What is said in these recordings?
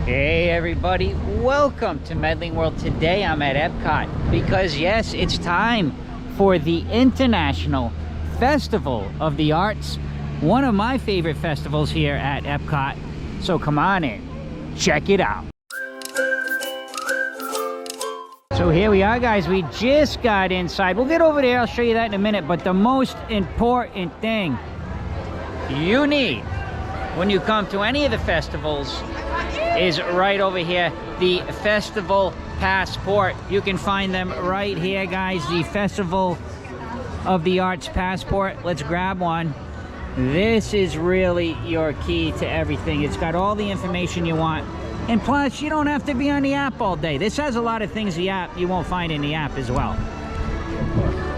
Hey everybody, welcome to Medling World. Today I'm at Epcot because yes, it's time for the International Festival of the Arts, one of my favorite festivals here at Epcot. So come on in, check it out. So here we are, guys. We just got inside. We'll get over there, I'll show you that in a minute, but the most important thing you need when you come to any of the festivals is right over here, the festival passport. You can find them right here, guys. The Festival of the Arts passport. Let's grab one. This is really your key to everything. It's got all the information you want, and plus you don't have to be on the app all day. This has a lot of things the app you won't find in the app as well.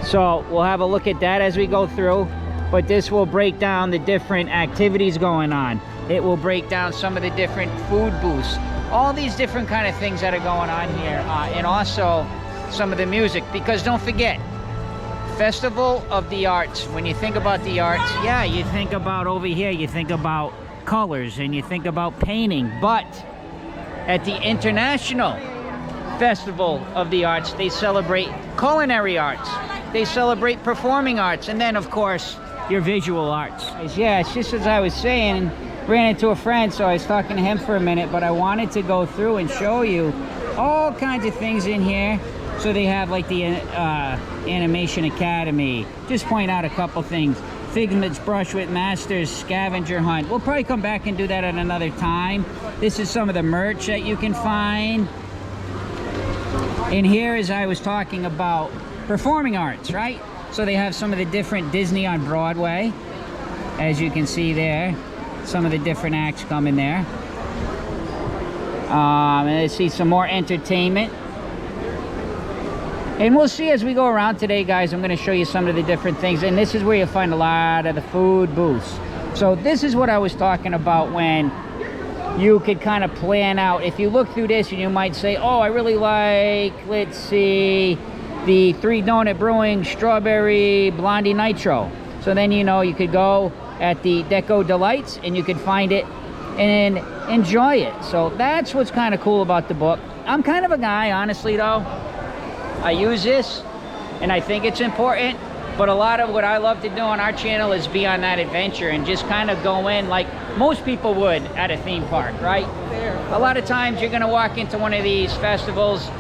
So we'll have a look at that as we go through, but this will break down the different activities going on. It will break down some of the different food booths, all these different kind of things that are going on here, and also some of the music, because don't forget, Festival of the Arts. When you think about the arts, yeah, you think about over here, you think about colors and you think about painting, but at the International Festival of the Arts, they celebrate culinary arts, they celebrate performing arts, and then of course your visual arts. Yeah, it's just as I was saying, ran into a friend, so I was talking to him for a minute, but I wanted to go through and show you all kinds of things in here. So they have like the Animation Academy. Just point out a couple things. Figment's Brush with Masters Scavenger Hunt. We'll probably come back and do that at another time. This is some of the merch that you can find. And here, as I was talking about, performing arts, right? So they have some of the different Disney on Broadway. As you can see there, some of the different acts come in there. And let's see some more entertainment. And we'll see as we go around today, guys. I'm going to show you some of the different things. And this is where you'll find a lot of the food booths. So this is what I was talking about when you could kind of plan out. If you look through this and you might say, oh, I really like, let's see, the 3 Donut Brewing Strawberry Blondie Nitro. So then, you know, you could go at the Deco Delights and you could find it and enjoy it. So that's what's kind of cool about the book. I'm kind of a guy, honestly, though. I use this and I think it's important, but a lot of what I love to do on our channel is be on that adventure and just kind of go in like most people would at a theme park, right? A lot of times you're going to walk into one of these festivals,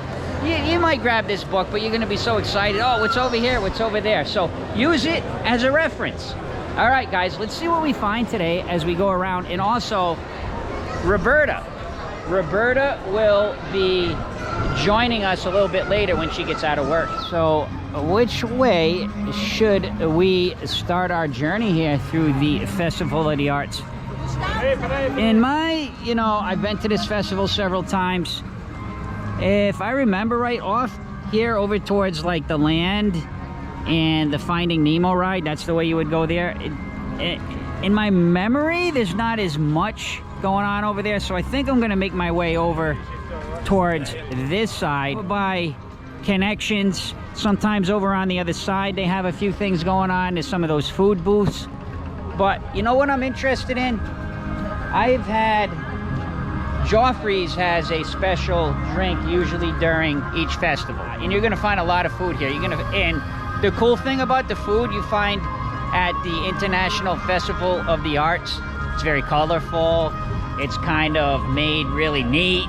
you might grab this book, but you're going to be so excited. Oh, what's over here? What's over there? So use it as a reference. All right, guys, let's see what we find today as we go around. And also, Roberta will be joining us a little bit later when she gets out of work. So which way should we start our journey here through the Festival of the Arts? In my, you know, I've been to this festival several times. If I remember right, off here over towards like the Land and the Finding Nemo ride, that's the way you would go there. In my memory, there's not as much going on over there, so I think I'm gonna make my way over towards this side by Connections. Sometimes over on the other side they have a few things going on. There's some of those food booths, but you know what I'm interested in? I've had Joffrey's has a special drink usually during each festival, and you're gonna find a lot of food here. And the cool thing about the food you find at the International Festival of the Arts, it's very colorful, it's kind of made really neat.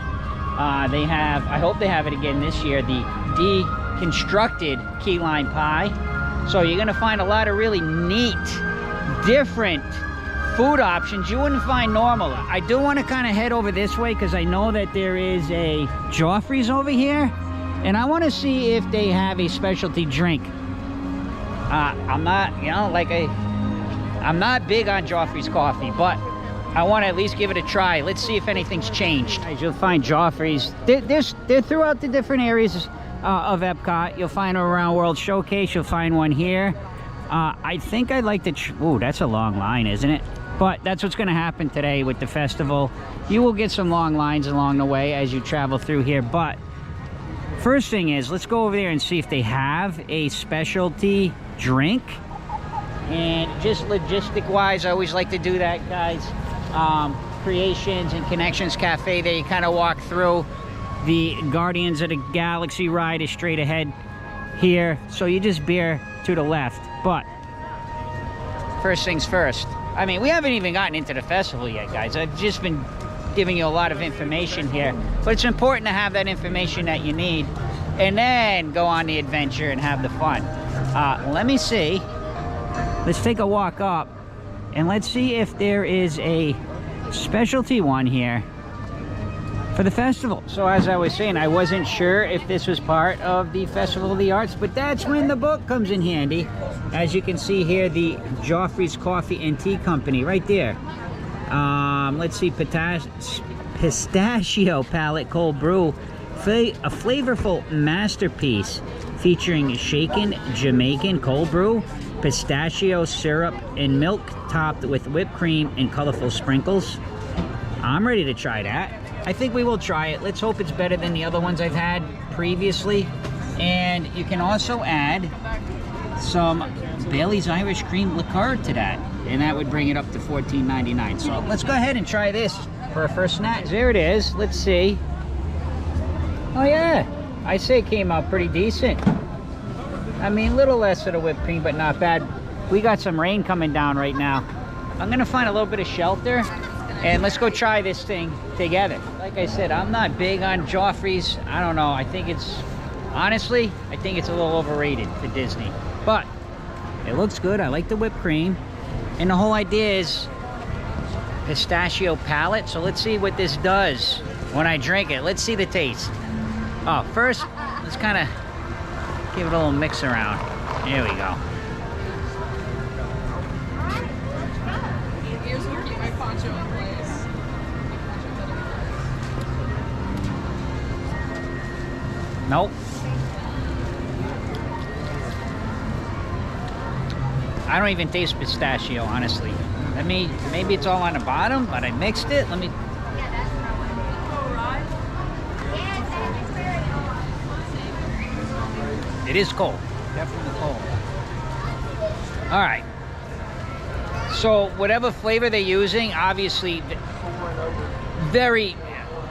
They have, I hope they have it again this year, the deconstructed key lime pie. So you're gonna find a lot of really neat, different food options you wouldn't find normal. I do want to kind of head over this way because I know that there is a Joffrey's over here, and I want to see if they have a specialty drink. I'm not, you know, I'm not big on Joffrey's coffee, but I want to at least give it a try. Let's see if anything's changed. As you'll find Joffrey's, they're throughout the different areas of Epcot. You'll find them around World Showcase. You'll find one here. I think I'd like to, ooh, that's a long line, isn't it? But that's what's going to happen today with the festival. You will get some long lines along the way as you travel through here. But first thing is, let's go over there and see if they have a specialty drink. And just logistic wise, I always like to do that, guys. Creations and Connections Cafe there. You kind of walk through. The Guardians of the Galaxy ride is straight ahead here, so you just veer to the left. But first things first, I mean, we haven't even gotten into the festival yet, guys. I've just been giving you a lot of information here, but it's important to have that information that you need and then go on the adventure and have the fun. Let me see. Let's take a walk up and let's see if there is a specialty one here for the festival. So as I was saying, I wasn't sure if this was part of the Festival of the Arts, but that's when the book comes in handy. As you can see here, the Joffrey's Coffee and Tea Company right there. Let's see, pistachio palette cold brew, a flavorful masterpiece featuring shaken Jamaican cold brew, pistachio syrup and milk topped with whipped cream and colorful sprinkles. I'm ready to try that. I think we will try it. Let's hope it's better than the other ones I've had previously. And you can also add some Bailey's Irish Cream liqueur to that, and that would bring it up to $14.99. So let's go ahead and try this for our first snack. There it is. Let's see. Oh yeah, I say it came out pretty decent. I mean, a little less of the whipped cream, but not bad. We got some rain coming down right now. I'm gonna find a little bit of shelter and let's go try this thing together. Like I said, I'm not big on Joffrey's. I don't know, I think it's, honestly, I think it's a little overrated for Disney. But it looks good. I like the whipped cream. And the whole idea is pistachio palette. So let's see what this does when I drink it. Let's see the taste. Oh, first, let's kind of give it a little mix around. There we go. Nope. I don't even taste pistachio, honestly. Maybe it's all on the bottom, but I mixed it. Let me. It is cold, definitely cold. All right. So whatever flavor they're using, obviously,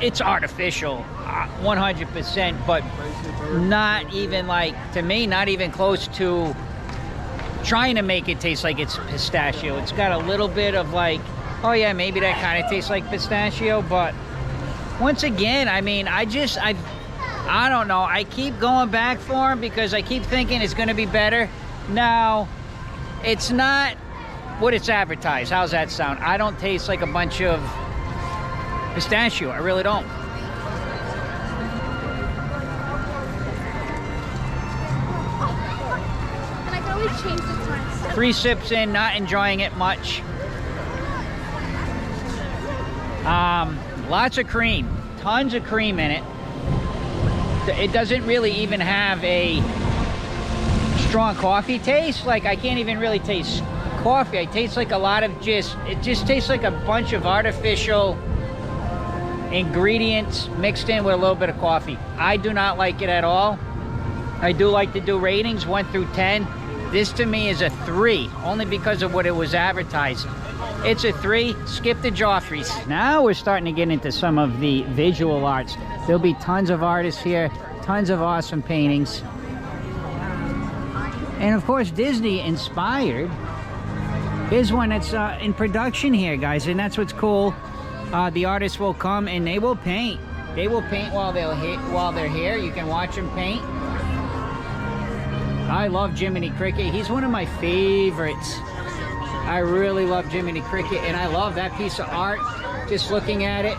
it's artificial, 100%, but not even like, to me, not even close to trying to make it taste like it's pistachio. It's got a little bit of like, oh yeah, maybe that kind of tastes like pistachio, but once again, I mean, I don't know. I keep going back for them because I keep thinking it's going to be better. Now, it's not what it's advertised. How's that sound? I don't taste like a bunch of pistachio. I really don't. Change the time. 3 sips in, not enjoying it much. Lots of cream, tons of cream in it. It doesn't really even have a strong coffee taste. Like, I can't even really taste coffee. I taste like a lot of it just tastes like a bunch of artificial ingredients mixed in with a little bit of coffee. I do not like it at all. I do like to do ratings 1 through 10. This to me is a 3, only because of what it was advertised. It's a 3, skip the Joffreys. Now we're starting to get into some of the visual arts. There'll be tons of artists here, tons of awesome paintings. And of course, Disney inspired. Here's one that's in production here, guys, and that's what's cool. The artists will come and they will paint. They will paint while they're here. You can watch them paint. I love Jiminy Cricket. He's one of my favorites. I really love Jiminy Cricket, and I love that piece of art. Just looking at it,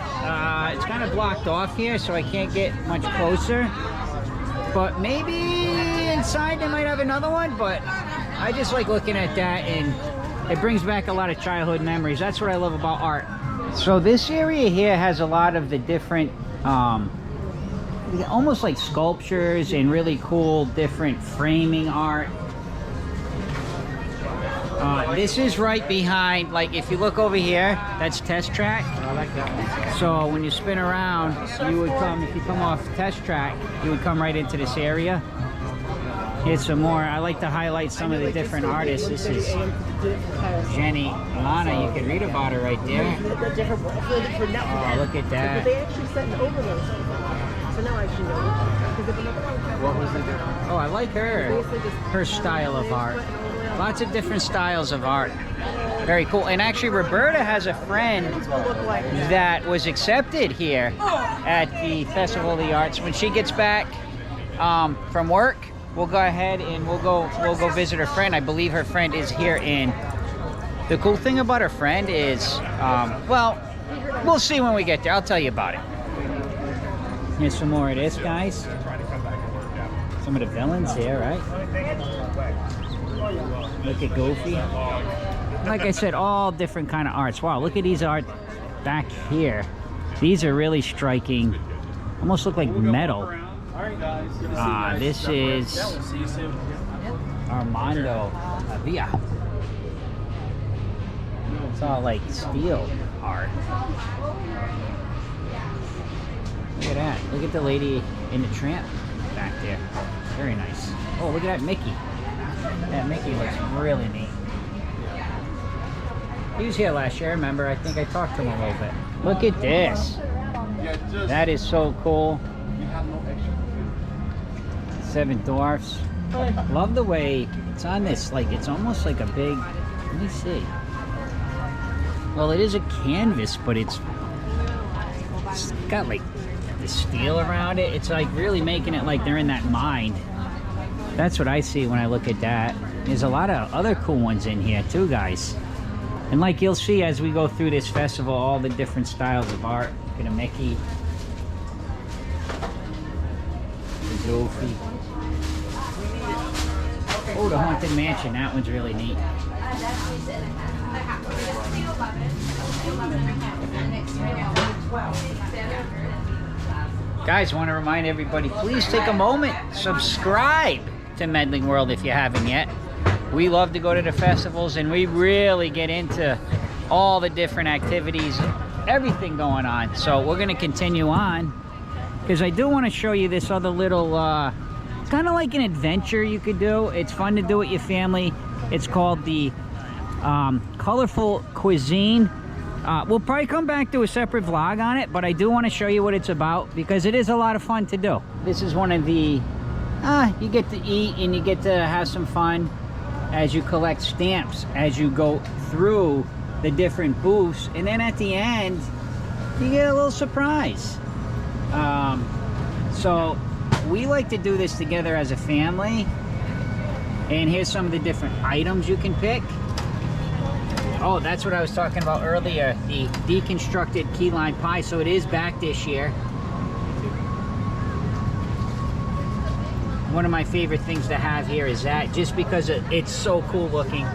it's kind of blocked off here, so I can't get much closer. But maybe inside they might have another one, but I just like looking at that, and it brings back a lot of childhood memories. That's what I love about art. So this area here has a lot of the different almost like sculptures and really cool different framing art. This is right behind, like if you look over here, that's Test Track. I like that. So when you spin around, you would come, if you come off Test Track, you would come right into this area. Here's some more. I like to highlight some of the different artists. This is Jenny Lanna. You can read about her right there. Oh, look at that. They actually set an overload. So now I actually know. What was it? Oh, I like her. Her style of art. Lots of different styles of art. Very cool. And actually, Roberta has a friend that was accepted here at the Festival of the Arts. When she gets back from work, we'll go ahead and we'll go visit her friend. I believe her friend is here in. The cool thing about her friend is, well, we'll see when we get there. I'll tell you about it. Here's some more of this, guys. Some of the villains here, right? Look at Goofy. Like I said, all different kind of arts. Wow, look at these art back here. These are really striking. Almost look like metal. This is Armando Hevia. It's all like steel art. Look at that. Look at the lady in the tramp back there. Very nice. Oh, look at that Mickey. That Mickey looks really neat. He was here last year, remember? I think I talked to him a little bit. Look at this. That is so cool. Seven Dwarfs. Love the way it's on this, like it's almost like a big, let me see. Well, it is a canvas, but it's got like the steel around it. It's like really making it like they're in that mind. That's what I see when I look at that. There's a lot of other cool ones in here too, guys. And like you'll see as we go through this festival, all the different styles of art. Look at a Mickey. The Joffrey. Oh, the Haunted Mansion. That one's really neat. Guys, I want to remind everybody, please take a moment, subscribe to Medling World if you haven't yet. We love to go to the festivals and we really get into all the different activities, everything going on. So we're going to continue on because I do want to show you this other little, it's kind of like an adventure you could do. It's fun to do with your family. It's called the Colorful Cuisine. We'll probably come back to a separate vlog on it, but I do want to show you what it's about because it is a lot of fun to do. This is one of the, you get to eat and you get to have some fun as you collect stamps, as you go through the different booths, and then at the end, you get a little surprise. So we like to do this together as a family, and here's some of the different items you can pick. Oh, that's what I was talking about earlier, the deconstructed key lime pie. So it is back this year. One of my favorite things to have here is that, just because it's so cool looking.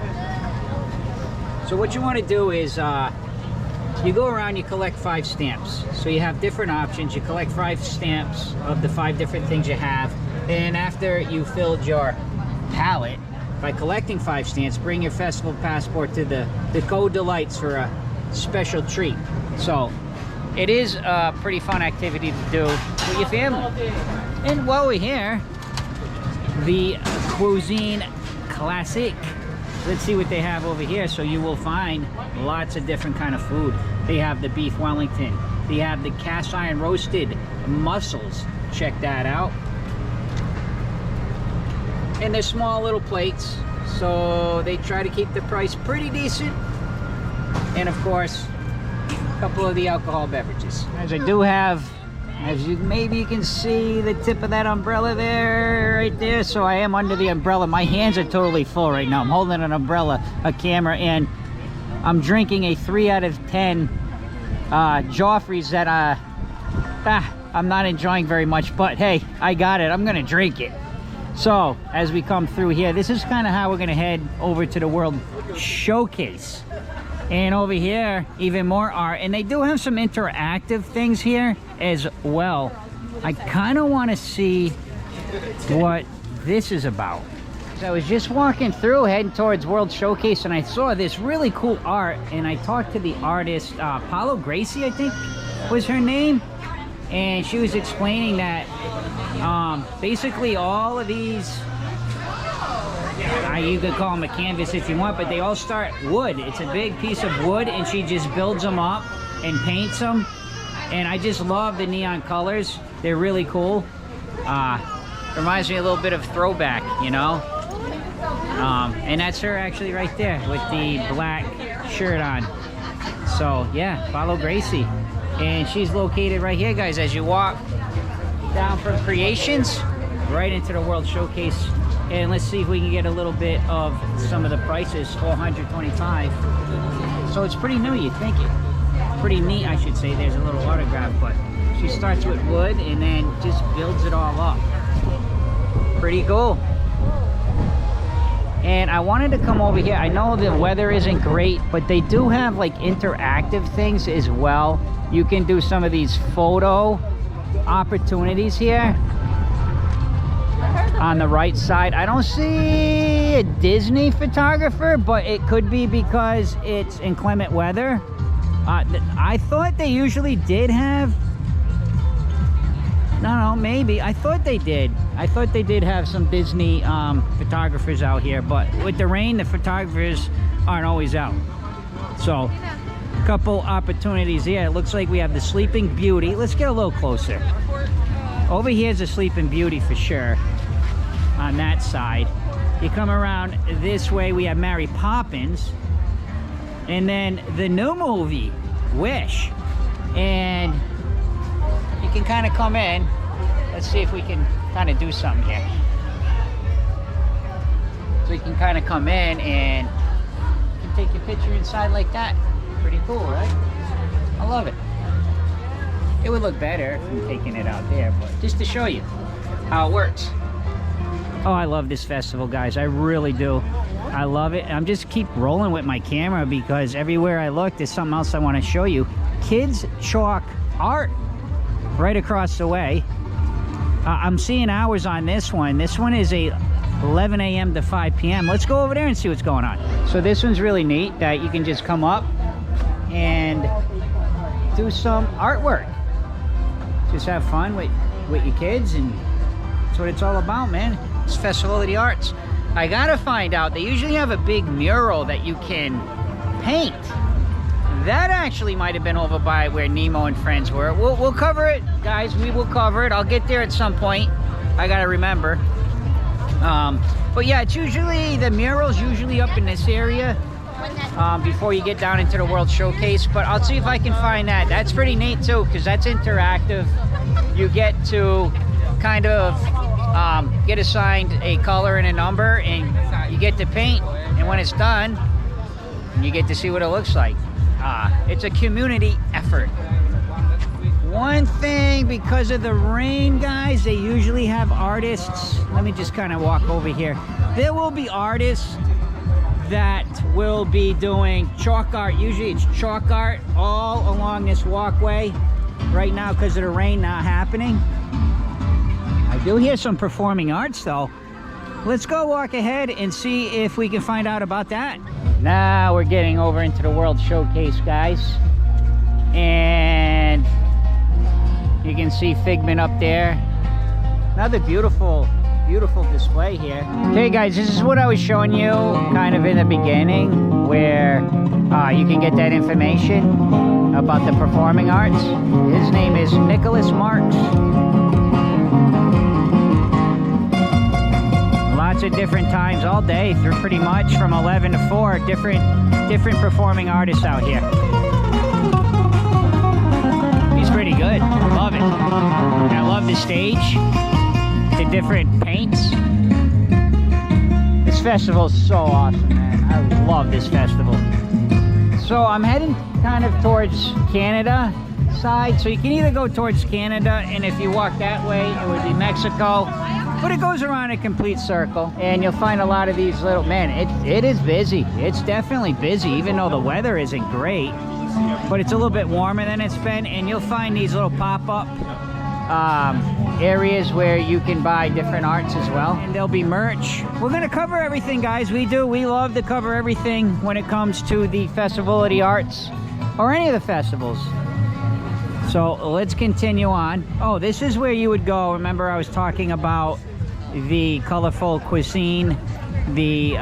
So what you want to do is you go around, you collect 5 stamps. So you have different options. You collect 5 stamps of the 5 different things you have. And after you filled your palette, by collecting 5 stamps, bring your festival passport to the Code Delights for a special treat. So it is a pretty fun activity to do with your family. And while we're here, the Cuisine Classic. Let's see what they have over here. So you will find lots of different kind of food. They have the beef Wellington. They have the cast iron roasted mussels. Check that out. And they're small little plates, so they try to keep the price pretty decent. And of course, a couple of the alcohol beverages. As I do have, as you maybe you can see the tip of that umbrella there, right there. So I am under the umbrella. My hands are totally full right now. I'm holding an umbrella, a camera, and I'm drinking a 3 out of 10 Joffreys that I'm not enjoying very much, but hey, I got it. I'm gonna drink it. So as we come through here, this is kind of how we're gonna head over to the World Showcase. And over here, even more art. And they do have some interactive things here as well. I kind of want to see what this is about. So I was just walking through, heading towards World Showcase, and I saw this really cool art. And I talked to the artist, Paola Gracey, I think was her name. And she was explaining that basically all of these You could call them a canvas if you want, but they all start wood. It's a big piece of wood, and she just builds them up and paints them. And I just love the neon colors. They're really cool. Reminds me a little bit of Throwback, you know? And that's her actually right there with the black shirt on. So yeah, Paola Gracey. And she's located right here, guys, as you walk down from Creations right into the World Showcase. And let's see if we can get a little bit of some of the prices. $425. So it's pretty new, you think it. Pretty neat, I should say. There's a little autograph, but she starts with wood and then just builds it all up. Pretty cool. And I wanted to come over here. I know the weather isn't great, but they do have like interactive things as well. You can do some of these photo opportunities here. On the right side, I don't see a Disney photographer, but it could be because it's inclement weather. I thought they usually did have, no, maybe. I thought they did have some Disney photographers out here, but with the rain, the photographers aren't always out. So, a couple opportunities here. It looks like we have the Sleeping Beauty. Let's get a little closer. Over here's the Sleeping Beauty for sure. On that side, you come around this way, we have Mary Poppins, and then the new movie Wish. And you can kind of come in. Let's see if we can kind of do something here. So you can kind of come in and you can take your picture inside like that. Pretty cool, right? I love it. It would look better if I'm taking it out there, but just to show you how it works. Oh, I love this festival, guys. I really do. I love it. I'm just keep rolling with my camera because everywhere I look, there's something else I want to show you. Kids chalk art right across the way. I'm seeing hours on this one. This one is a 11 a.m. to 5 p.m. Let's go over there and see what's going on. So this one's really neat that you can just come up and do some artwork. Just have fun with your kids, and that's what it's all about, man. It's Festival of the Arts. I gotta find out, they usually have a big mural that you can paint. That actually might have been over by where Nemo and friends were. We'll cover it, guys. We will cover it. I'll get there at some point. I gotta remember. But yeah, it's usually, the mural's usually up in this area before you get down into the World Showcase. But I'll see if I can find that. That's pretty neat too, because that's interactive. You get to kind of get assigned a color and a number, and you get to paint, and when it's done you get to see what it looks like. It's a community effort. One thing, because of the rain, guys, they usually have artists. Let me just kind of walk over here. There will be artists that will be doing chalk art. Usually it's chalk art all along this walkway. Right now, because of the rain, not happening. I do hear some performing arts though. Let's go walk ahead and see if we can find out about that. Now we're getting over into the World Showcase, guys. And you can see Figment up there. Another beautiful, beautiful display here. Okay guys, this is what I was showing you kind of in the beginning, where you can get that information about the performing arts. His name is Nicholas Marks. Lots of different times all day through pretty much from 11 to 4, different performing artists out here. He's pretty good. I love it. And I love the stage, the different paints. This festival is so awesome, man. I love this festival. So I'm heading kind of towards Canada side. So you can either go towards Canada, and if you walk that way, it would be Mexico. But it goes around a complete circle, and you'll find a lot of these little, man, it is busy. It's definitely busy, even though the weather isn't great. But it's a little bit warmer than it's been, and you'll find these little pop-up areas where you can buy different arts as well. And there'll be merch. We're gonna cover everything, guys. We love to cover everything when it comes to the Festival of the Arts, or any of the festivals. So let's continue on. Oh, this is where you would go. Remember I was talking about the colorful Cuisine the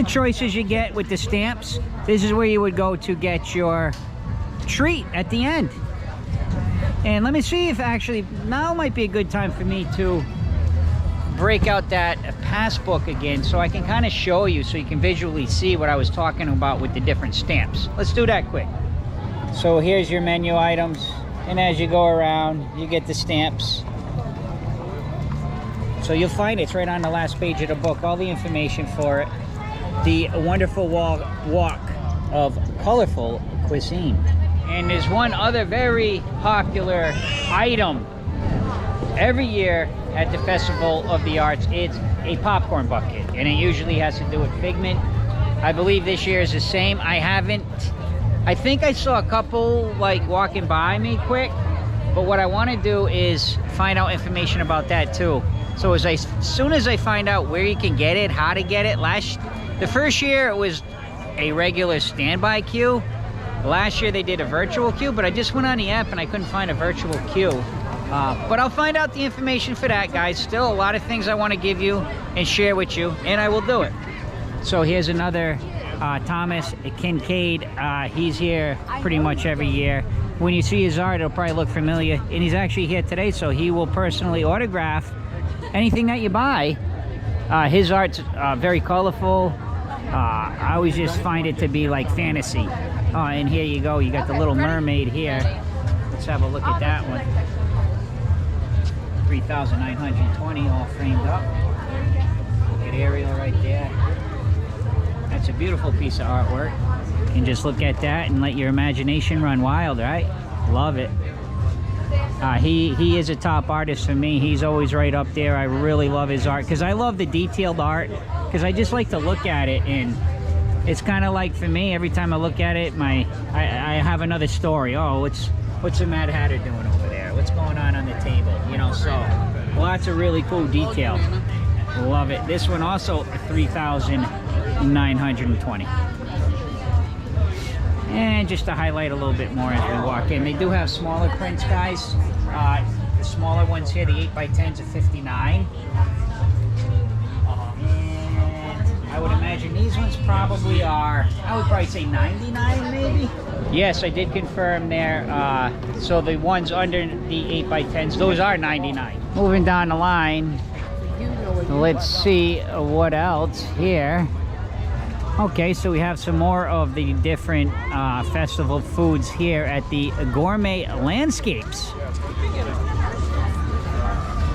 choices you get with the stamps. This is where you would go to get your treat at the end. And let me see if actually now might be a good time for me to break out that passbook again so I can kind of show you, so you can visually see what I was talking about with the different stamps. Let's do that quick. So here's your menu items, and as you go around you get the stamps. So you'll find it's right on the last page of the book, all the information for it. The wonderful walk of colorful cuisine. And there's one other very popular item every year at the Festival of the Arts. It's a popcorn bucket, and it usually has to do with Figment. I believe this year is the same. I think I saw a couple like walking by me quick, but what I want to do is find out information about that too. So as soon as I find out where you can get it, how to get it, the first year it was a regular standby queue. Last year they did a virtual queue, but I just went on the app and I couldn't find a virtual queue. But I'll find out the information for that, guys. Still a lot of things I want to give you and share with you, and I will do it. So here's another Thomas Kinkade. He's here pretty much every year. When you see his art, it'll probably look familiar, and he's actually here today, so he will personally autograph anything that you buy. His art's very colorful. I always just find it to be like fantasy. And here you go, you got the Little Mermaid here. Let's have a look at that one. 3,920 all framed up. Look at Ariel right there. That's a beautiful piece of artwork. You can just look at that and let your imagination run wild, right? Love it. He is a top artist for me. He's always right up there. I really love his art because I love the detailed art, because I just like to look at it, and it's kind of like, for me, every time I look at it, I have another story. Oh, what's the Mad Hatter doing over there? What's going on the table? You know, so lots of really cool detail. Love it. This one also 3,920. And just to highlight a little bit more as we walk in, they do have smaller prints, guys. The smaller ones here, the 8x10s are 59. I would imagine these ones probably are, I would probably say 99 maybe. Yes, I did confirm there. So the ones under the 8x10s, those are 99. Moving down the line, let's see what else here. Okay, so we have some more of the different festival foods here at the Gourmet Landscapes.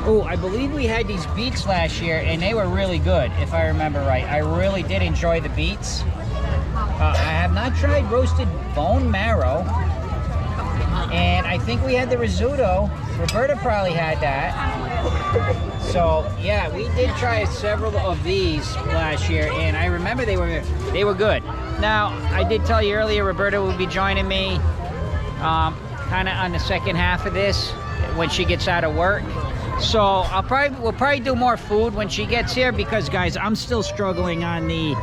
Oh, I believe we had these beets last year, and they were really good, if I remember right. I really did enjoy the beets. I have not tried roasted bone marrow, and I think we had the risotto. Roberta probably had that. So yeah, we did try several of these last year, and I remember they were good. Now, I did tell you earlier Roberta will be joining me kind of on the second half of this when she gets out of work. So we'll probably do more food when she gets here, because guys, I'm still struggling on the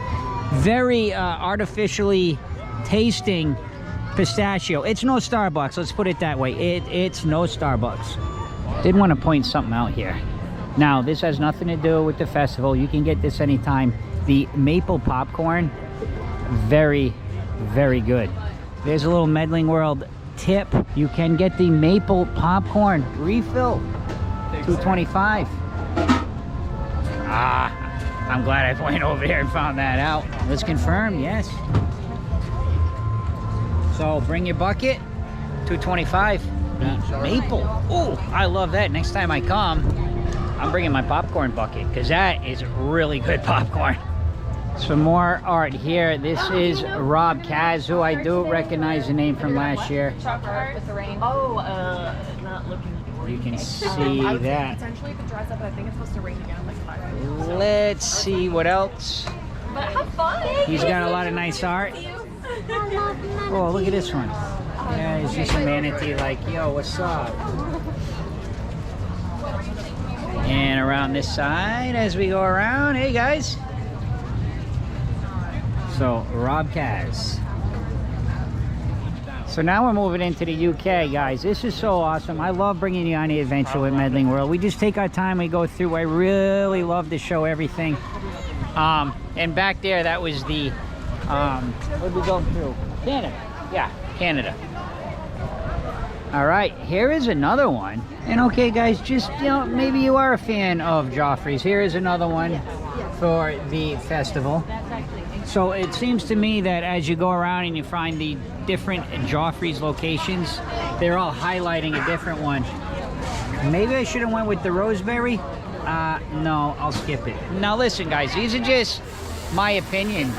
very artificially tasting pistachio. It's no Starbucks, let's put it that way. It's no Starbucks. Did want to point something out here. Now, this has nothing to do with the festival. You can get this anytime. The maple popcorn, very, very good. There's a little Medling World tip. You can get the maple popcorn refill. $2.25. I'm glad I went over there and found that out. Let's confirm, yes. So bring your bucket, $2.25. Maple. Oh, I love that. Next time I come, I'm bringing my popcorn bucket, because that is really good popcorn. Some more art here. This is Rob Kaz, who I do recognize the name from last year. With the rain. Oh, not looking. You can see that. Potentially could dress up, but I think it's supposed to rain again in like 5 minutes. Let's see what else. But have fun. He's got a lot of nice art. Oh, look at this one. Yeah, he's just a manatee like, yo, what's up? And around this side as we go around, hey guys. So, Rob Kaz. So now we're moving into the UK, guys. This is so awesome. I love bringing you on the adventure with Medling World. We just take our time, we go through. I really love to show everything. And back there, that was the, what did we go through? Canada. Yeah, Canada. All right, here is another one. And okay, guys, just, you know, maybe you are a fan of Joffrey's. Here is another one for the festival. So it seems to me that as you go around and you find the different Joffrey's locations, they're all highlighting a different one. Maybe I should have went with the Roseberry. No, I'll skip it. Now listen, guys, these are just my opinion.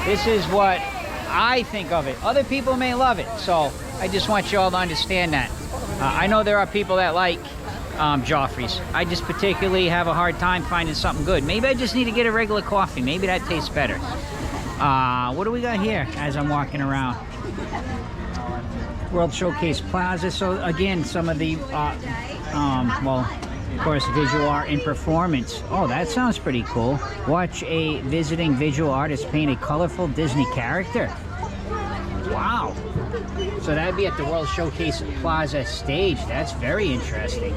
This is what I think of it. Other people may love it, so I just want you all to understand that. I know there are people that like Joffrey's. I just particularly have a hard time finding something good. Maybe I just need to get a regular coffee. Maybe that tastes better. What do we got here as I'm walking around? World Showcase Plaza. So again, some of the, well, of course, visual art and performance. Oh, that sounds pretty cool. Watch a visiting visual artist paint a colorful Disney character. Wow. So that'd be at the World Showcase Plaza stage. That's very interesting.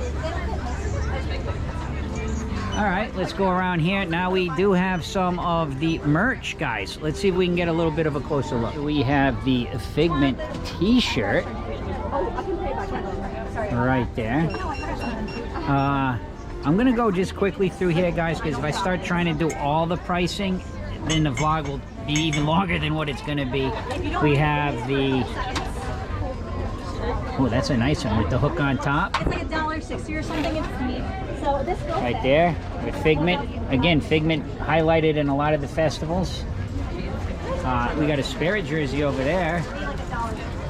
All right, let's go around here. Now we do have some of the merch, guys. Let's see if we can get a little bit of a closer look. We have the Figment t-shirt right there. I'm gonna go just quickly through here, guys, because if I start trying to do all the pricing, then the vlog will be even longer than what it's gonna be. We have the, oh, that's a nice one with the hook on top. It's like $1.60 or something. It's neat. So this goes Right there with Figment. Again, Figment highlighted in a lot of the festivals. We got a Spirit jersey over there.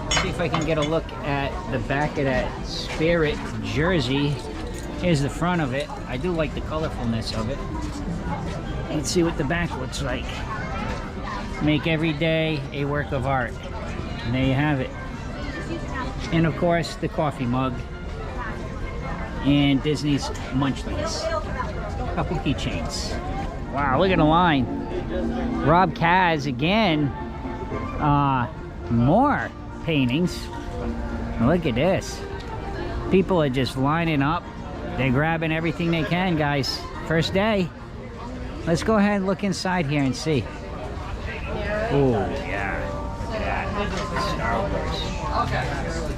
Let's see if I can get a look at the back of that Spirit jersey. Here's the front of it. I do like the colorfulness of it. Let's see what the back looks like. Make every day a work of art. And there you have it. And of course, the coffee mug. And Disney's Munchlings. A couple keychains. Wow, look at the line. Rob Kaz again. More paintings. Look at this. People are just lining up. They're grabbing everything they can, guys. First day. Let's go ahead and look inside here and see. Oh, yeah. Look at that. Star Wars.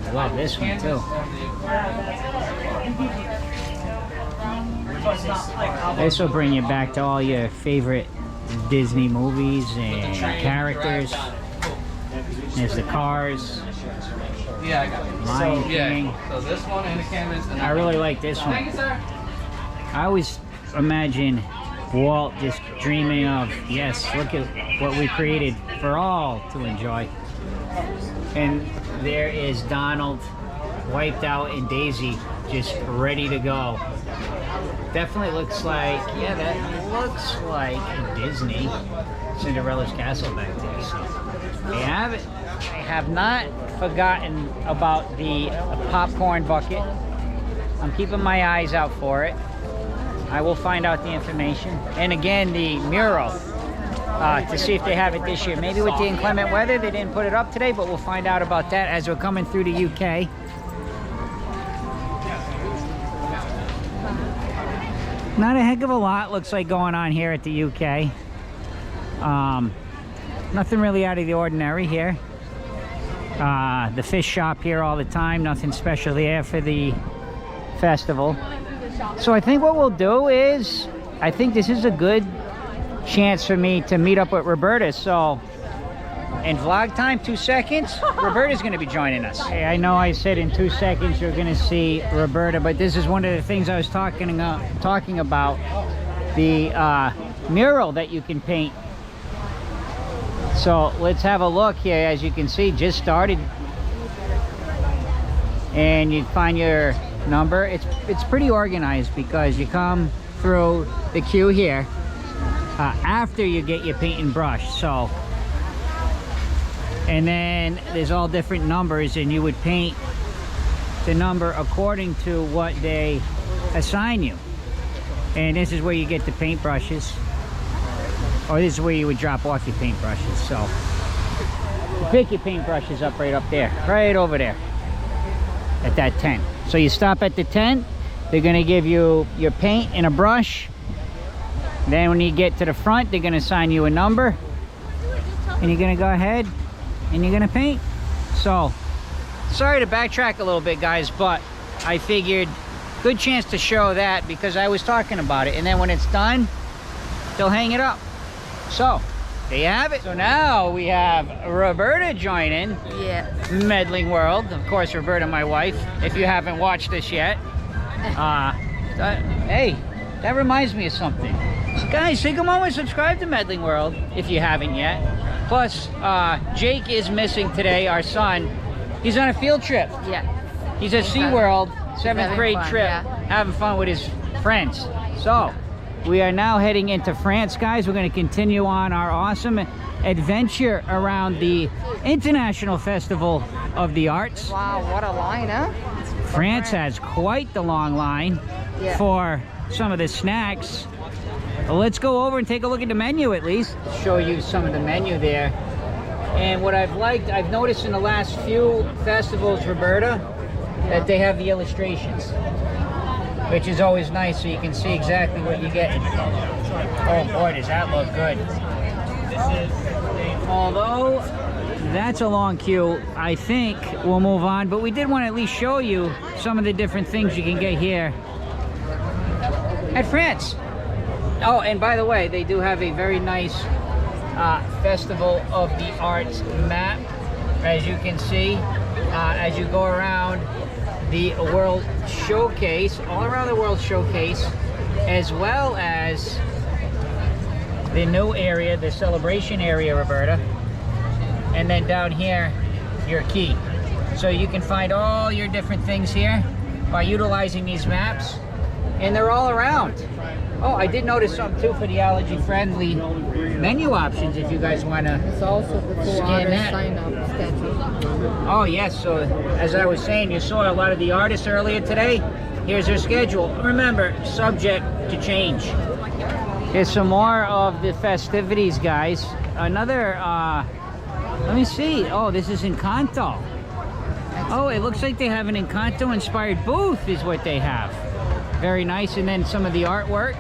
I love this one, too. This will bring you back to all your favorite Disney movies and characters. There's the Cars. Yeah, I got it. Lion So, King. yeah. So this one and the canvas. And I really like this one. Thank you, sir. I always imagine Walt just dreaming of, yes, look at what we created for all to enjoy. And there is Donald, wiped out, and Daisy just ready to go. Definitely looks like, yeah, that looks like Disney. Cinderella's castle back there. So they have it. I have not forgotten about the popcorn bucket. I'm keeping my eyes out for it. I will find out the information. And again, the mural, to see if they have it this year. Maybe with the inclement weather, they didn't put it up today, but we'll find out about that as we're coming through the UK. Not a heck of a lot looks like going on here at the UK. Nothing really out of the ordinary here. The fish shop here all the time, nothing special there for the festival. So I think what we'll do is, I think this is a good chance for me to meet up with Roberta. So in vlog time, 2 seconds, Roberta's going to be joining us. Hey, I know I said in 2 seconds you're going to see Roberta, but this is one of the things I was talking about, the mural that you can paint. So let's have a look here. As you can see, just started, and you find your number. It's pretty organized because you come through the queue here after you get your paint and brush. So, and then there's all different numbers, and you would paint the number according to what they assign you. And this is where you get the paint brushes, or this is where you would drop off your paint brushes. So Pick your paintbrushes up right up there, right over there at that tent. So you stop at the tent, they're gonna give you your paint and a brush. Then when you get to the front, they're gonna assign you a number, and you're gonna go ahead and you're gonna paint. So sorry to backtrack a little bit, guys, but I figured good chance to show that because I was talking about it, and then when it's done, they'll hang it up. So there you have it. So now we have Roberta joining Medling World. Of course, Roberta, my wife, if you haven't watched this yet. Hey, that reminds me of something. Guys, take a moment, subscribe to Medling World if you haven't yet. Plus, Jake is missing today, our son. He's on a field trip. Yeah. He's at SeaWorld, 7th grade fun, trip, having fun with his friends. So, we are now heading into France, guys. We're going to continue on our awesome adventure around the International Festival of the Arts. Wow, what a line, huh? France has quite the long line for some of the snacks. Let's go over and take a look at the menu at least. Show you some of the menu there. And what I've liked, I've noticed in the last few festivals, Roberta, that they have the illustrations, which is always nice so you can see exactly what you're getting. Oh boy, does that look good. Although that's a long queue, I think we'll move on, but we did want to at least show you some of the different things you can get here at France. Oh, and by the way, they do have a very nice Festival of the Arts map, as you can see, as you go around the World Showcase, all around the World Showcase, as well as the new area, the celebration area, Roberta, and then down here, your key. So you can find all your different things here by utilizing these maps, and they're all around. Oh, I did notice something too for the allergy-friendly menu options if you guys want to It's also the scan that. sign-up schedule. Oh yes, so as I was saying, you saw a lot of the artists earlier today. Here's their schedule. Remember, subject to change. Here's some more of the festivities, guys. Another, let me see. Oh, this is Encanto. Oh, it looks like they have an Encanto-inspired booth is what they have. Very nice. And then some of the artwork.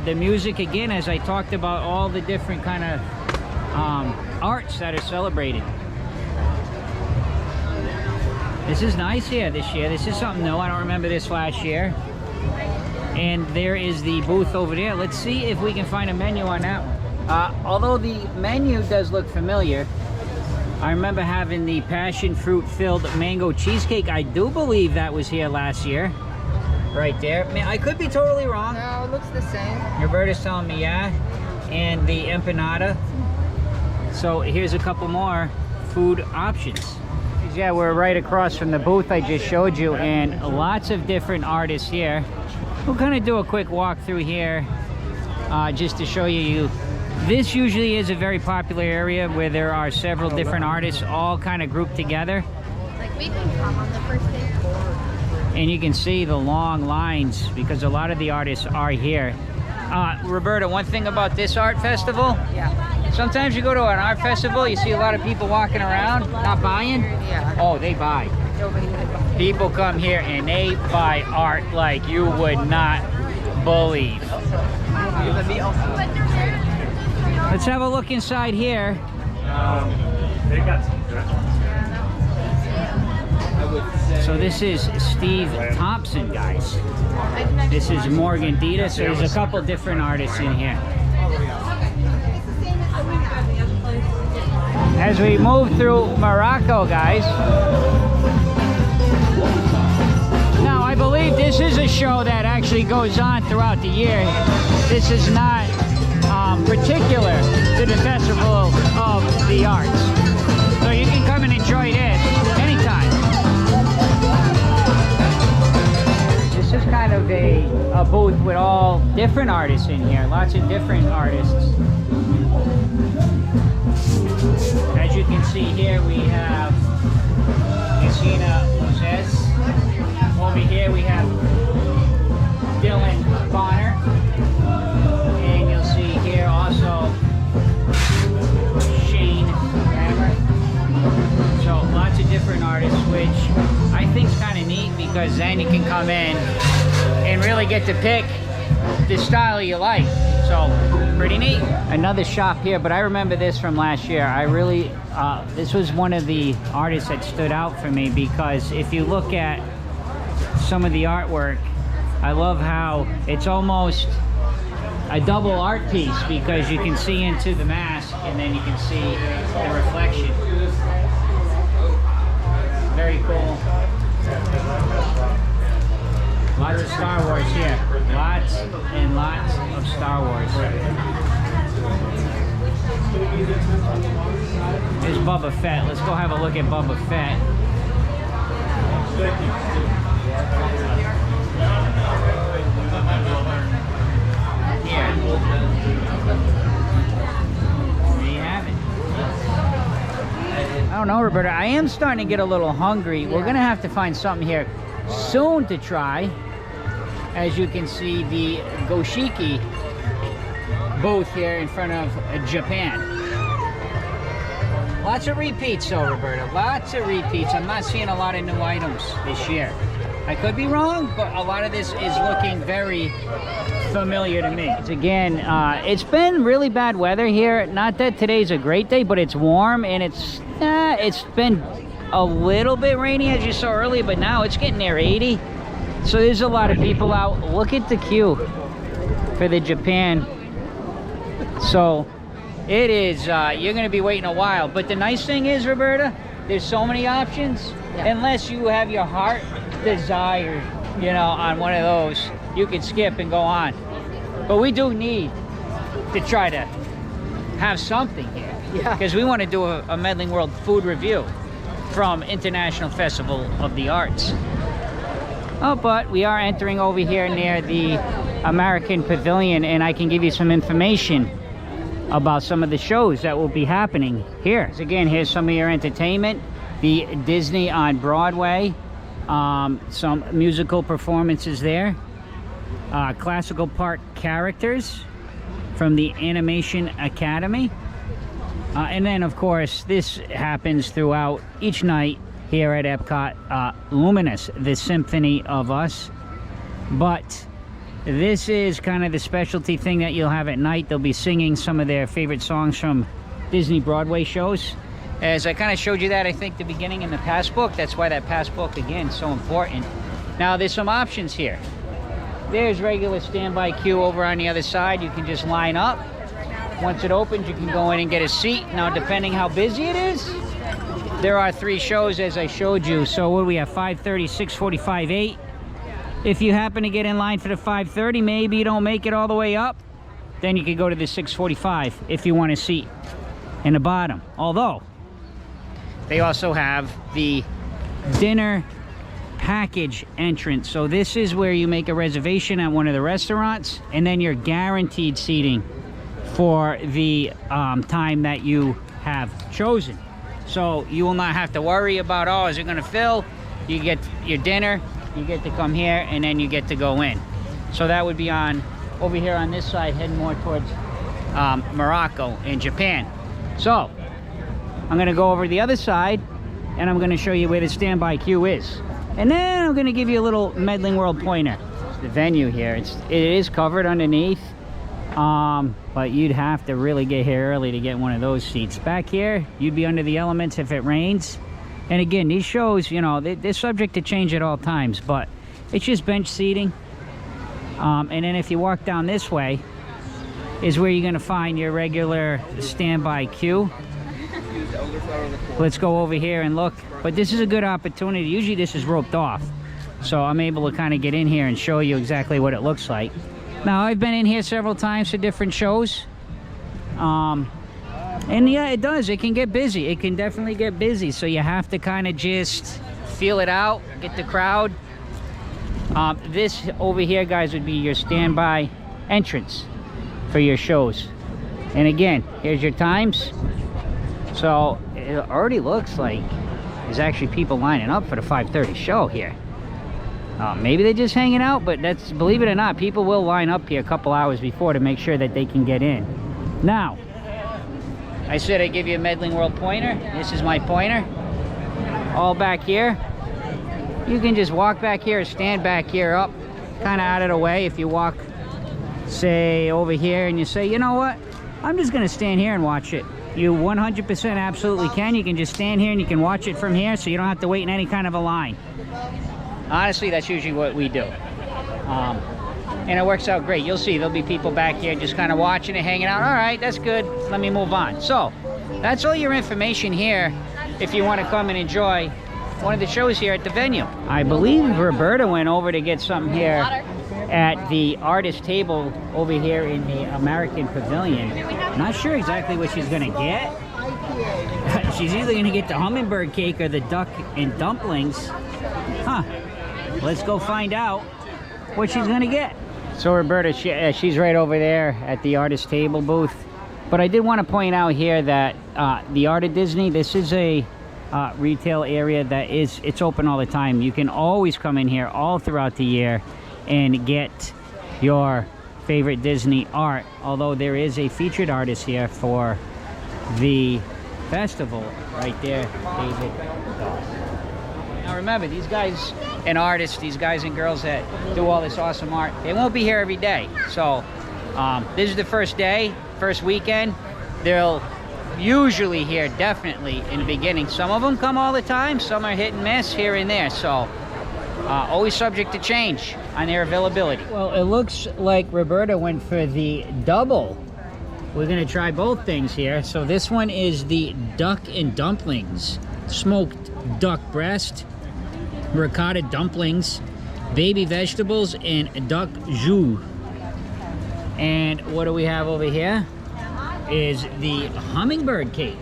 The music, again, as I talked about, all the different kind of arts that are celebrated. This is nice here this year. This is something new. I don't remember this last year. And there is the booth over there. Let's see if we can find a menu on that one. Although the menu does look familiar, I remember having the passion fruit filled mango cheesecake. I do believe that was here last year. Right there. Man, I could be totally wrong. No, it looks the same. Roberta's telling me yeah. And the empanada. So here's a couple more food options. Yeah, we're right across from the booth I just showed you, and lots of different artists here. We'll kind of do a quick walk through here just to show you. This usually is a very popular area where there are several different artists all kind of grouped together. Like we can come on the first day. And you can see the long lines because a lot of the artists are here. Roberta, one thing about this art festival, sometimes you go to an art festival, you see a lot of people walking around, not buying. Oh, they buy. People come here and they buy art like you would not believe. Let's have a look inside here. They got some So this is Steve Thompson, guys. This is Morgan Ditta. So there's a couple different artists in here. As we move through Morocco, guys. Now, I believe this is a show that actually goes on throughout the year. This is not particular to the Festival of the Arts. So you can come and enjoy this anytime. This is kind of a booth with all different artists in here. Lots of different artists. As you can see here, we have Yesenia Moises. Over here we have Dylan Bonner. And you'll see here also Shane because then you can come in and really get to pick the style you like. So pretty neat. Another shop here, but I remember this from last year. I really this was one of the artists that stood out for me, because if you look at some of the artwork, I love how it's almost a double art piece, because you can see into the mask and then you can see the reflection. Very cool. Lots of Star Wars here. Lots and lots of Star Wars. There's Boba Fett. Let's go have a look at Boba Fett. Here. There you have it. I don't know, Roberta. I am starting to get a little hungry. We're going to have to find something here soon to try. As you can see, the Goshiki booth here in front of Japan. Lots of repeats though, Roberta. Lots of repeats. I'm not seeing a lot of new items this year. I could be wrong, but a lot of this is looking very familiar to me. Again, it's been really bad weather here. Not that today's a great day, but it's warm, and it's been a little bit rainy as you saw earlier, but now it's getting near 80. So there's a lot of people out. Look at the queue for the Japan. So it is, you're going to be waiting a while. But the nice thing is, Roberta, there's so many options. Yeah. Unless you have your heart desire, you know, on one of those, you can skip and go on. But we do need to try to have something here. Yeah. Because we want to do a Medling World food review from International Festival of the Arts. Oh, but we are entering over here near the American Pavilion, and I can give you some information about some of the shows that will be happening here. So again, here's some of your entertainment. The Disney on Broadway, some musical performances there. Classical Park characters from the Animation Academy. And then, of course, this happens throughout each night here at Epcot. Luminous, the Symphony of Us. But this is kind of the specialty thing that you'll have at night. They'll be singing some of their favorite songs from Disney Broadway shows. As I kind of showed you that, I think, the beginning in the pass book. That's why that pass book, again, is so important. Now, there's some options here. There's regular standby queue over on the other side. You can just line up. Once it opens, you can go in and get a seat. Now, depending how busy it is, there are 3 shows, as I showed you. So what do we have? 5:30, 6:45, 8. If you happen to get in line for the 5:30, maybe you don't make it all the way up, then you could go to the 6:45 if you want a seat in the bottom. Although, they also have the dinner package entrance. So this is where you make a reservation at one of the restaurants, and then you're guaranteed seating for the time that you have chosen. So you will not have to worry about, oh, is it going to fill? You get your dinner, you get to come here, and then you get to go in. So that would be on over here on this side, heading more towards Morocco in Japan. So I'm going to go over the other side, and I'm going to show you where the standby queue is. And then I'm going to give you a little Medling World pointer. The venue here, it is covered underneath. But you'd have to really get here early to get one of those seats. Back here, you'd be under the elements if it rains. And again, these shows, you know, they're subject to change at all times, but it's just bench seating. And then if you walk down this way, is where you're going to find your regular standby queue. Let's go over here and look. But this is a good opportunity. Usually this is roped off, so I'm able to kind of get in here and show you exactly what it looks like. Now, I've been in here several times for different shows. And yeah, it does. It can get busy. It can definitely get busy. So you have to kind of just feel it out, get the crowd. This over here, guys, would be your standby entrance for your shows. And again, here's your times. So it already looks like there's actually people lining up for the 5:30 show here. Maybe they're just hanging out, but that's, believe it or not, people will line up here a couple hours before to make sure that they can get in. Now, I said I'd give you a Medling World pointer. This is my pointer. All back here. You can just walk back here, stand back here up, kind of out of the way. If you walk, say, over here and you say, you know what? I'm just going to stand here and watch it. You 100% absolutely can. You can just stand here and you can watch it from here, so you don't have to wait in any kind of a line. Honestly, that's usually what we do. And it works out great. You'll see there'll be people back here just kind of watching it, hanging out. All right, that's good. Let me move on. So that's all your information here if you want to come and enjoy one of the shows here at the venue. I believe Roberta went over to get something here at the artist table over here in the American Pavilion. Not sure exactly what she's gonna get. She's either gonna get the hummingbird cake or the duck and dumplings. Huh. Let's go find out what she's gonna get. So Roberta, she's right over there at the artist table booth. But I did want to point out here that the Art of Disney, this is a retail area that it's open all the time. You can always come in here all throughout the year and get your favorite Disney art, although there is a featured artist here for the festival right there, David Dodds. Now remember, these guys and artists, these guys and girls that do all this awesome art, they won't be here every day. So this is the first day, first weekend. They'll usually here, definitely in the beginning. Some of them come all the time, some are hit and miss here and there, so always subject to change on their availability. Well, it looks like Roberta went for the double. We're gonna try both things here. So this one is the duck and dumplings, smoked duck breast, ricotta dumplings, baby vegetables, and duck jus. And what do we have over here is the hummingbird cake,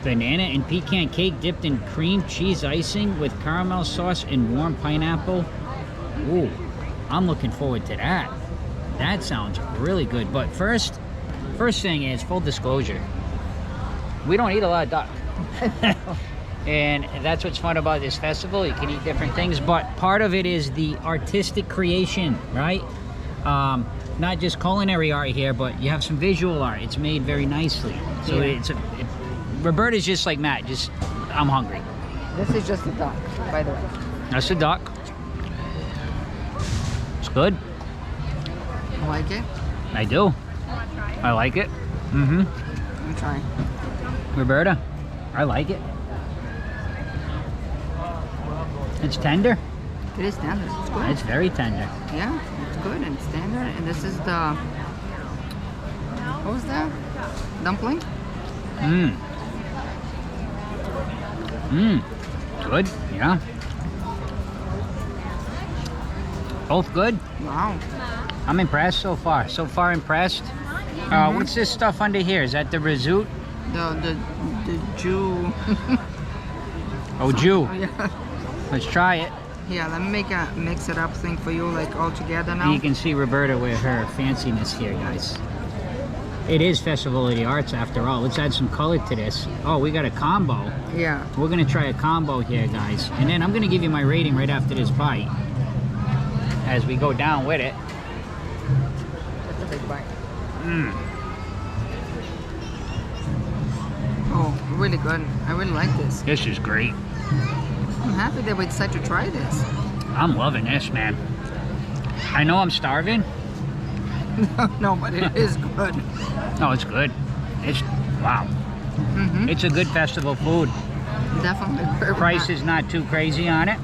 banana and pecan cake dipped in cream cheese icing with caramel sauce and warm pineapple. Ooh, I'm looking forward to that. That sounds really good. But first thing is, full disclosure, we don't eat a lot of duck. And that's what's fun about this festival. You can eat different things, but part of it is the artistic creation, right? Not just culinary art here, but you have some visual art. It's made very nicely. So Roberta's just like Matt, I'm hungry. This is just a duck, by the way. That's a duck. It's good. You like it? I do. I like it. Mm-hmm. Let me try. Roberta, I like it. It's tender. It is tender. It's good. It's very tender. Yeah, it's good and it's tender. And this is the, what was that? Dumpling? Mmm. Mmm. Good, yeah. Both good. Wow. I'm impressed so far. So far impressed. What's this stuff under here? Is that the risotto? The Jew. Oh, Jew. Yeah. Let's try it. Yeah, let me make a mix it up thing for you, like all together now. You can see Roberta with her fanciness here, guys. It is Festival of the Arts after all. Let's add some color to this. Oh, we got a combo. Yeah. We're gonna try a combo here, guys. And then I'm gonna give you my rating right after this bite as we go down with it. That's a big bite. Mmm. Oh, really good. I really like this. This is great. I'm happy that we decided to try this. I'm loving this, man. I know I'm starving. No, but it is good. Oh, it's good. It's, wow. Mm-hmm. It's a good festival food. Definitely. Price is not too crazy on it.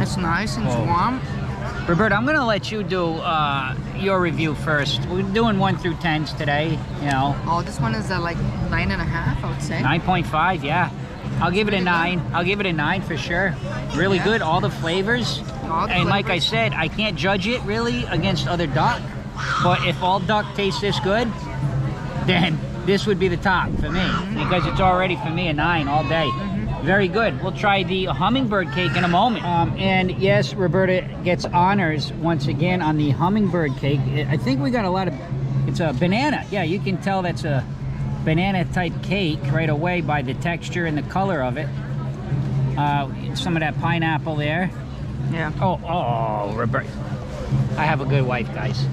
It's nice and it's Oh. warm. Roberta, I'm gonna let you do your review first. We're doing 1 through 10s today, you know. Oh, this one is like 9.5, I would say. 9.5, yeah. I'll give it a 9. I'll give it a 9 for sure. Really Yeah. good, all the flavors. All the And like I flavors. said, I can't judge it really against other duck. But if all duck tastes this good, then this would be the top for me. Because it's already, for me, a 9 all day. Very good. We'll try the hummingbird cake in a moment. And yes, Roberta gets honors once again on the hummingbird cake. I think we got a lot of, it's a banana. Yeah, you can tell that's a banana type cake right away by the texture and the color of it. Some of that pineapple there. Yeah. Oh, Roberta. I have a good wife, guys.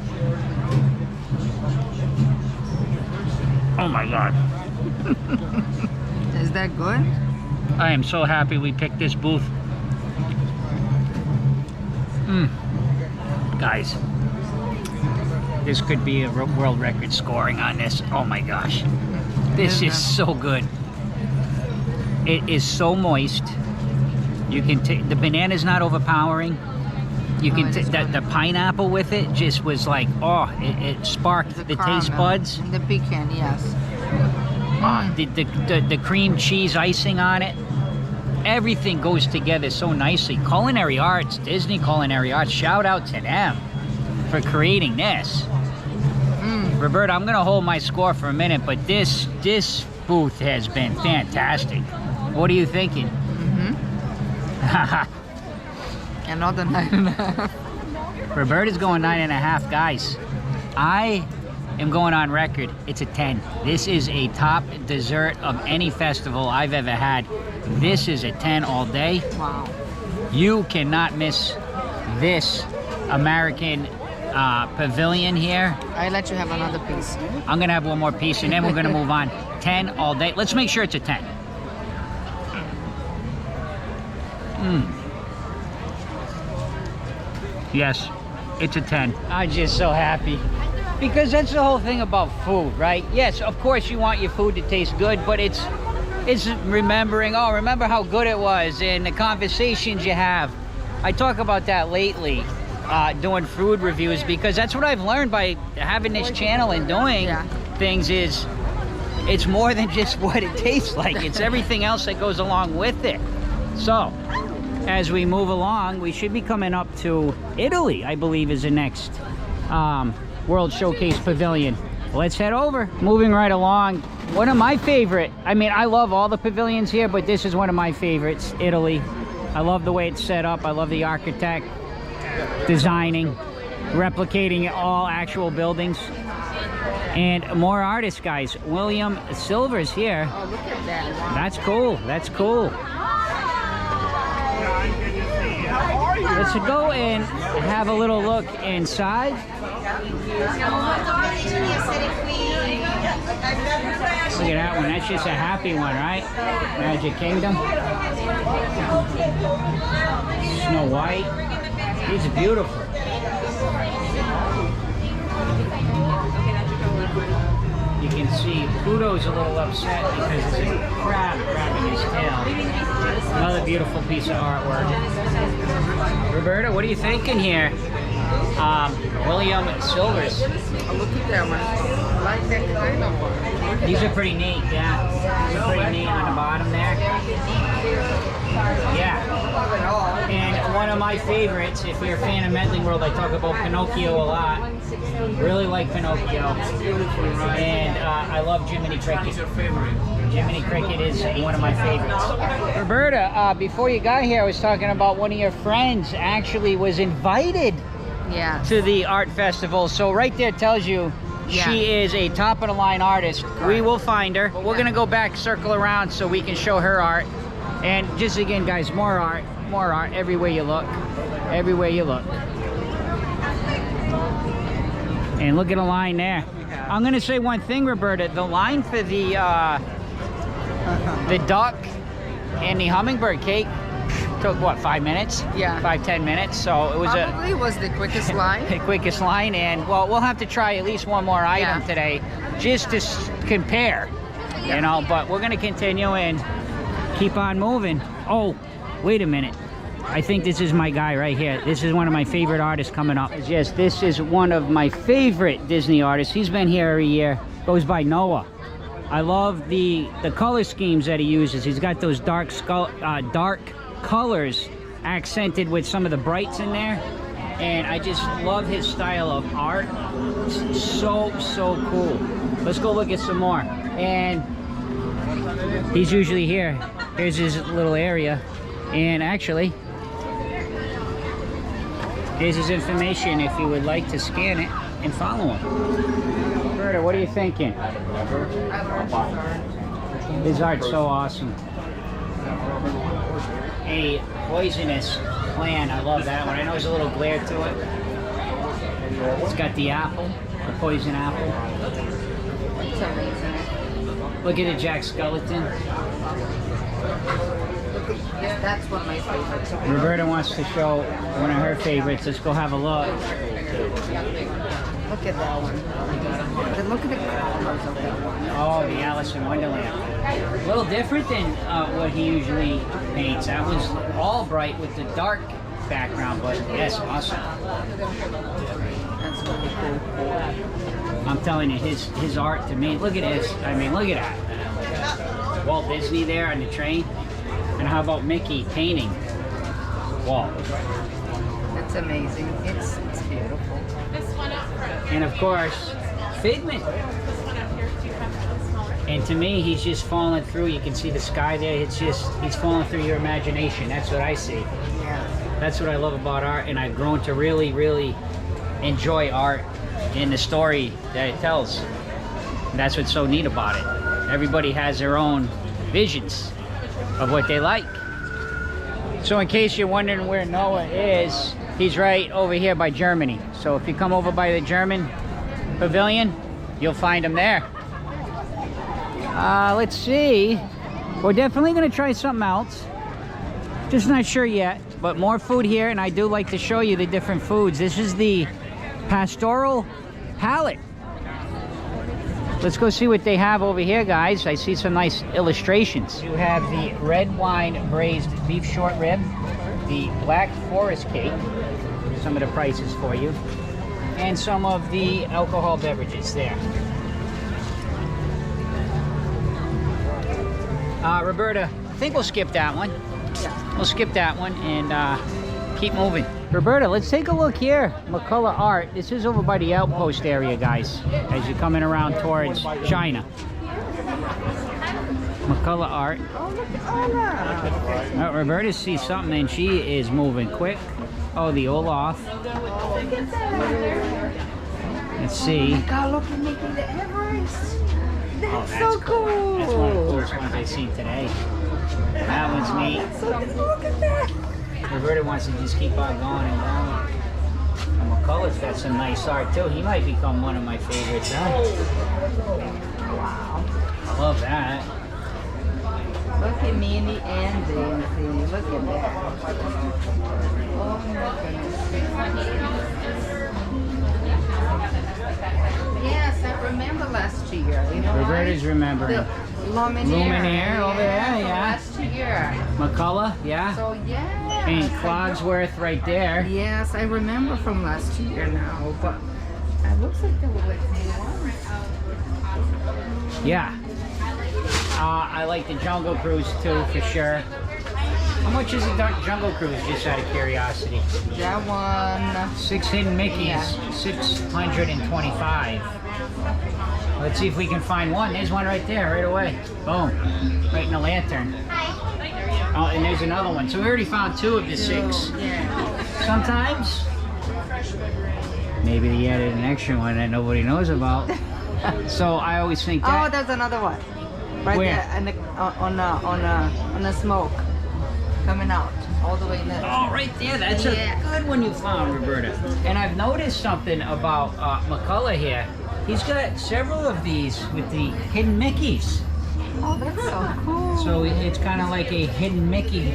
Oh my God. Is that good? I am so happy we picked this booth. Guys, this could be a world record scoring on this. Oh my gosh. This is so good. It is so moist. You can take the banana's not overpowering. You can take the pineapple with it. Just was like, oh, it sparked the taste buds. And the pecan, yes. The cream cheese icing on it. Everything goes together so nicely. Culinary Arts, Disney Culinary Arts. Shout out to them for creating this. Roberta, I'm gonna hold my score for a minute, but this booth has been fantastic. What are you thinking? Another 9.5. Roberta's going 9.5, guys. I am going on record. It's a 10. This is a top dessert of any festival I've ever had. This is a 10 all day. Wow. You cannot miss this American pavilion here. I let you have another piece. I'm gonna have one more piece and then we're gonna move on. 10 all day. Let's make sure it's a 10. Yes, it's a 10. I'm just so happy. Because that's the whole thing about food, right? Yes, of course you want your food to taste good, but it's remembering, oh, remember how good it was and the conversations you have. I talk about that lately, doing food reviews, because that's what I've learned by having this channel and doing things is it's more than just what it tastes like. It's everything else that goes along with it. So, as we move along, we should be coming up to Italy, I believe is the next World Showcase Pavilion. Let's head over. Moving right along, one of my favorite, I mean, I love all the pavilions here, but this is one of my favorites, Italy. I love the way it's set up. I love the architect designing, replicating all actual buildings. And more artists, guys. William Silver's here. Oh, look at that. Wow. That's cool. That's cool. Let's go and have a little look inside. Look at that one. That's just a happy one, right? Magic Kingdom. Snow White. These are beautiful. You can see Pluto's a little upset because there's a crab grabbing his tail. Another beautiful piece of artwork. Roberta, what are you thinking here? William Silver's. Oh, look at that one. I like that kind of one. These are pretty neat, yeah. These are pretty neat on the bottom there. Yeah. And one of my favorites, if you're a fan of Medling World, I talk about Pinocchio a lot. Really like Pinocchio. And I love Jiminy Cricket. Jiminy Cricket is one of my favorites. Roberta, before you got here, I was talking about one of your friends actually was invited to the art festival. So right there tells you she is a top of the line artist. We will find her. But we're gonna go back, circle around so we can show her art. And just again, guys, more art everywhere you look. Everywhere you look. And look at the line there. I'm gonna say one thing, Roberta. The line for the duck and the hummingbird cake took what, 5 minutes? Yeah. 5-10 minutes. So it was probably was the quickest line. The quickest line, and well, we'll have to try at least one more item today, just to compare. You know, but we're gonna continue and keep on moving. Oh, wait a minute. I think this is my guy right here. This is one of my favorite artists coming up. Yes, this is one of my favorite Disney artists. He's been here every year. Goes by Noah. I love the color schemes that he uses. He's got those dark colors accented with some of the brights in there. And I just love his style of art. It's so cool. Let's go look at some more. And he's usually here. Here's his little area. And actually, here's his information if you would like to scan it and follow him. Roberta, what are you thinking? His art's so awesome. A poisonous plant. I love that one. I know there's a little glare to it. It's got the apple, the poison apple. Look at the Jack Skellington. That's one of my favorites. Roberta wants to show one of her favorites. Let's go have a look. Look at that one. But look at the colors of that one. Oh, the Alice in Wonderland. A little different than what he usually paints. That was all bright with the dark background, but yes, awesome. That's really cool. I'm telling you, his art to me, look at this. I mean, look at that. Walt Disney there on the train. And how about Mickey painting Walt? It's amazing. It's beautiful. And of course, Figment. And to me, he's just falling through. You can see the sky there. It's just, he's falling through your imagination. That's what I see. Yeah. That's what I love about art. And I've grown to really, really enjoy art and the story that it tells. And that's what's so neat about it. Everybody has their own visions of what they like. So in case you're wondering where Noah is, he's right over here by Germany. So if you come over by the German pavilion, you'll find him there. Let's see. We're definitely gonna try something else. Just not sure yet, but more food here, and I do like to show you the different foods. This is the pastoral palette. Let's go see what they have over here, guys. I see some nice illustrations. You have the red wine braised beef short rib, the black forest cake, some of the prices for you, and some of the alcohol beverages there. Roberta, I think we'll skip that one. Yeah. We'll skip that one and keep moving. Roberta, let's take a look here. McCullough Art. This is over by the outpost area, guys, as you're coming around towards China. McCullough Art. Oh, look at Anna. Roberta sees something and she is moving quick. Oh, the Olaf. Let's see. God, look at Mickey the Everest. That's, Oh, so cool. That's one of the coolest ones I've seen today. That one's neat. So, look at that. Roberta wants to just keep on going and going. And McCullough's got some nice art too. He might become one of my favorites, huh? Wow. I love that. Look at Minnie and Daisy. Look at that. Oh my goodness. Yes, I remember last year. You know, Roberta's remembering. Luminaire over there, yeah. Last year. McCullough, yeah. So yeah. And Clogsworth right there. Yes, I remember from last year now, but it looks like they were like new ones. Yeah. I like the Jungle Cruise too, for sure. How much is the Jungle Cruise, just out of curiosity? That one. 6 hidden Mickeys, Yeah. 625. Let's see if we can find one. There's one right there, right away. Boom. Right in the lantern. Oh, and there's another one. So we already found 2 of the 6. Yeah. Sometimes, maybe they added an extra one that nobody knows about. So I always think Oh, that. there's another one. Right Where? there, and on the smoke coming out all the way in there. Oh, right there. That's Yeah. a good one you found, Roberta. And I've noticed something about McCullough here. He's got several of these with the hidden Mickeys. Oh, that's so cool. So it's kind of like a hidden Mickey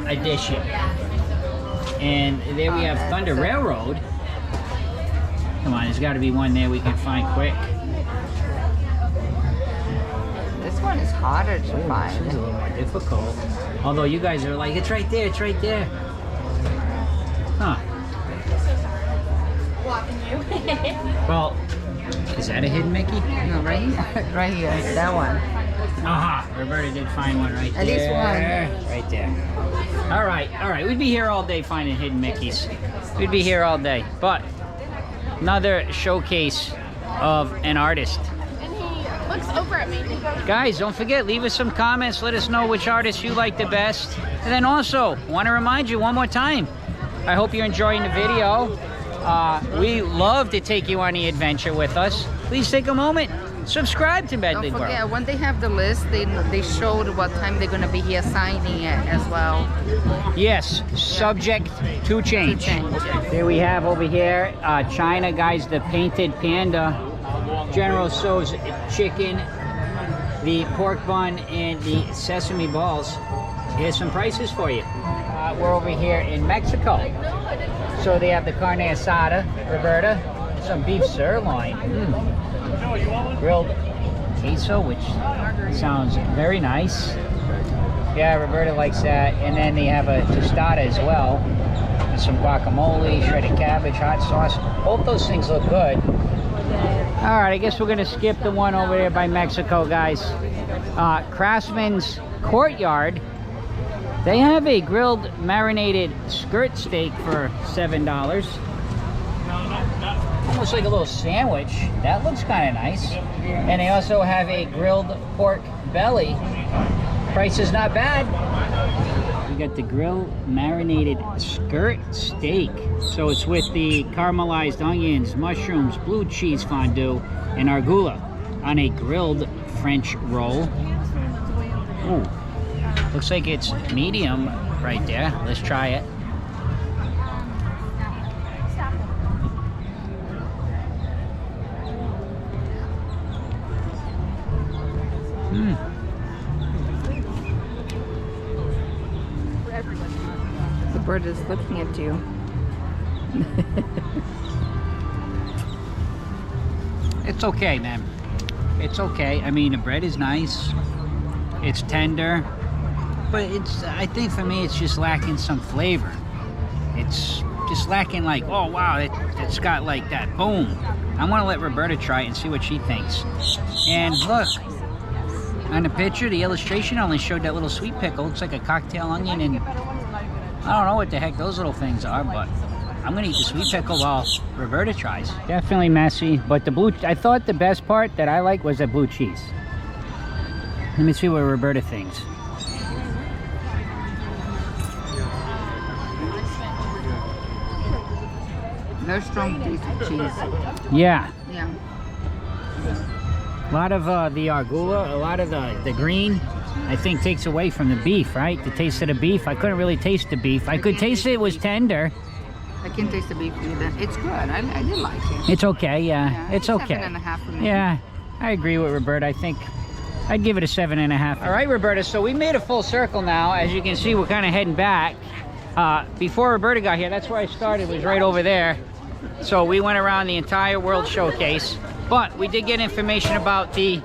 edition. And there we have Thunder Railroad. Come on, there's got to be one there we can find quick. This one is harder to This is a find. little more difficult. Although you guys are like, it's right there, it's right there. Huh. Blocking you. Well, is that a hidden Mickey? No, right here. Right here. That one. Aha, Roberta did find one right At there. least one. Right there. All right. We'd be here all day finding hidden Mickeys. We'd be here all day. But another showcase of an artist. And he looks over at me. Guys, don't forget, leave us some comments. Let us know which artist you like the best. And then also, want to remind you one more time, I hope you're enjoying the video. We love to take you on the adventure with us. Please take a moment, subscribe to Medling Don't forget, World. when they have the list, they showed what time they're going to be here signing it as well. Yes, subject to change. Here we have over here, China, guys, the painted panda, General Tso's chicken, the pork bun, and the sesame balls. Here's some prices for you. We're over here in Mexico. So they have the carne asada, Roberta, some beef sirloin, grilled queso, which sounds very nice. Yeah, Roberta likes that. And then they have a tostada as well, with some guacamole, shredded cabbage, hot sauce. Both those things look good. All right, I guess we're gonna skip the one over there by Mexico, guys. Craftsman's Courtyard. They have a grilled marinated skirt steak for $7. Almost like a little sandwich. That looks kind of nice. And they also have a grilled pork belly. Price is not bad. We got the grilled marinated skirt steak. So it's with the caramelized onions, mushrooms, blue cheese fondue, and arugula on a grilled French roll. Ooh. Looks like it's medium right there. Let's try it. The bird is looking at you. It's okay, man. It's okay. I mean, the bread is nice. It's tender. But I think for me, it's just lacking some flavor. It's just lacking like, oh wow, it's got like that boom. I want to let Roberta try it and see what she thinks. And look, on the picture, the illustration only showed that little sweet pickle. Looks like a cocktail onion, and I don't know what the heck those little things are, but I'm gonna eat the sweet pickle while Roberta tries. Definitely messy, but I thought the best part that I like was the blue cheese. Let me see what Roberta thinks. Very strong taste of cheese. Yeah. Yeah. A lot of the arugula, a lot of the green, I think takes away from the beef, right? The taste of the beef. I couldn't really taste the beef. I could taste it was tender. I can taste the beef either. It's good. I did like it. It's okay, yeah. It's okay. 7.5 for me. Yeah, I agree with Roberta. I think I'd give it a 7.5. All right, Roberta, so we made a full circle now. As you can see, we're kind of heading back. Before Roberta got here, that's where I started, was right over there. So we went around the entire World Showcase, but we did get information about the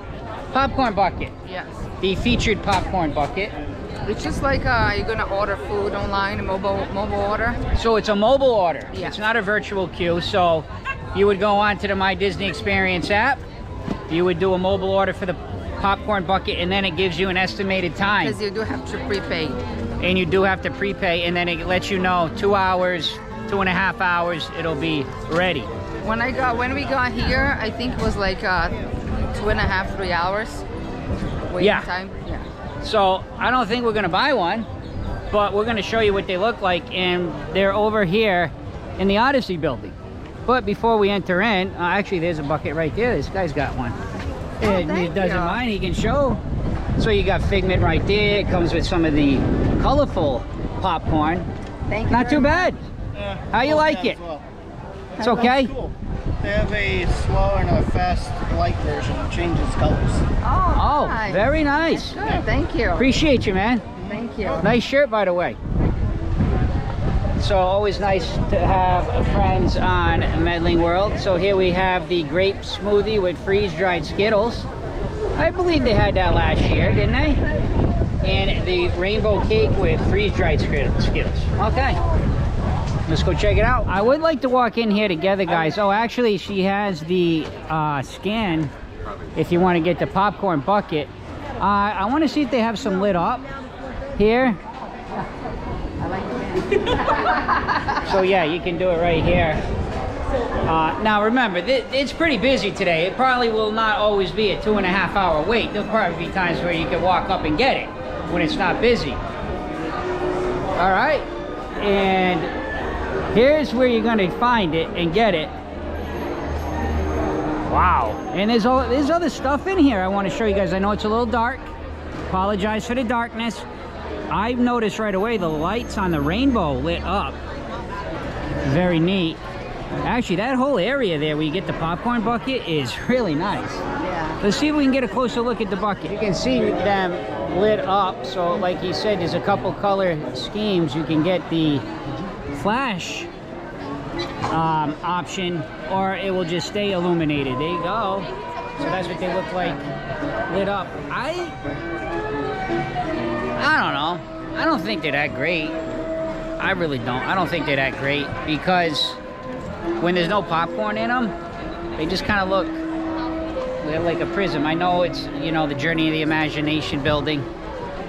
popcorn bucket. Yes. The featured popcorn bucket. It's just like you're gonna order food online, a mobile order. So it's a mobile order. Yes. It's not a virtual queue. So you would go on to the My Disney Experience app. You would do a mobile order for the popcorn bucket, and then it gives you an estimated time. Because you do have to prepay. And you do have to prepay, and then it lets you know 2 hours, 2.5 hours, it'll be ready. When we got here, I think it was like 2.5, 3 hours waiting time. Yeah. So I don't think we're gonna buy one, but we're gonna show you what they look like, and they're over here in the Odyssey building. But before we enter in, actually there's a bucket right there. This guy's got one. And he doesn't mind, he can show. So you got Figment right there. It comes with some of the colorful popcorn. Thank you. Not too bad. Yeah, How you like it? well. It's okay? Cool. They have a slow and a fast light version. It changes colors. Oh, Oh, nice. very nice. Good. Thank you. Appreciate you, man. Thank you. Nice shirt, by the way. So always nice to have friends on Medling World. So here we have the grape smoothie with freeze-dried Skittles. I believe they had that last year, didn't they? And the rainbow cake with freeze-dried Skittles. Okay. Let's go check it out. I would like to walk in here together, guys. Oh, actually, she has the scan if you want to get the popcorn bucket. I want to see if they have some lit up here. So yeah, you can do it right here. Now remember, it's pretty busy today. It probably will not always be a 2.5 hour wait. There'll probably be times where you can walk up and get it when it's not busy. All right, and here's where you're gonna find it and get it. Wow, and there's other stuff in here I want to show you guys. I know it's a little dark. Apologize for the darkness. I've noticed right away the lights on the rainbow lit up. Very neat. Actually, that whole area there where you get the popcorn bucket is really nice. Yeah. Let's see if we can get a closer look at the bucket. You can see them lit up. So like he said, there's a couple color schemes. You can get the flash option, or it will just stay illuminated. There you go. So that's what they look like lit up. I don't know. I don't think they're that great. I really don't. I don't think they're that great because when there's no popcorn in them, they just kind of look like a prism. I know it's, you know, the Journey of the Imagination building,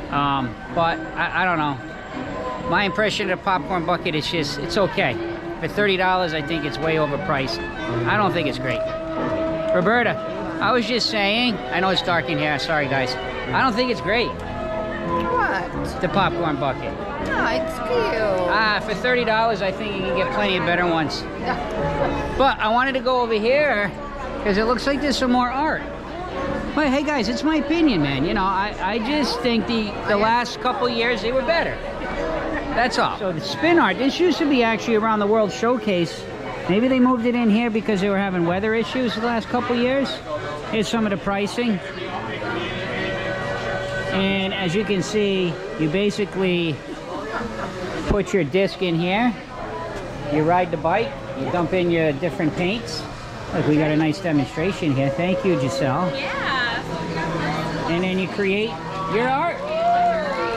but I don't know. My impression of the popcorn bucket is just, it's okay. For $30, I think it's way overpriced. I don't think it's great. Roberta, I was just saying, I know it's dark in here, sorry guys. I don't think it's great, What? the popcorn bucket. No, it's cute. For $30, I think you can get plenty of better ones. But I wanted to go over here because it looks like there's some more art. But hey guys, it's my opinion, man. You know, I just think the last couple years they were better. That's all. So the spin art, this used to be actually around the World Showcase. Maybe they moved it in here because they were having weather issues the last couple years. Here's some of the pricing. And as you can see, you basically put your disc in here. You ride the bike. You dump in your different paints. Look, we got a nice demonstration here. Thank you, Giselle. Yeah. And then you create your art.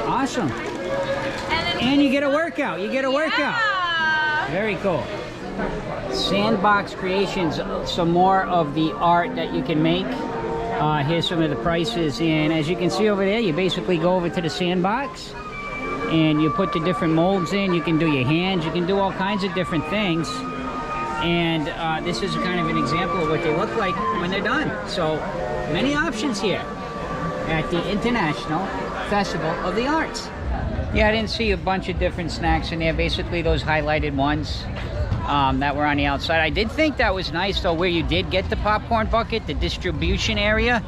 Awesome. And, And you get a workout. You get a workout. yeah. Very cool. Sandbox Creations, some more of the art that you can make. Here's some of the prices. And as you can see over there, you basically go over to the sandbox and you put the different molds in. You can do your hands. You can do all kinds of different things. And this is kind of an example of what they look like when they're done. So many options here at the International Festival of the Arts. Yeah, I didn't see a bunch of different snacks in there. Basically those highlighted ones that were on the outside. I did think that was nice though, where you did get the popcorn bucket, the distribution area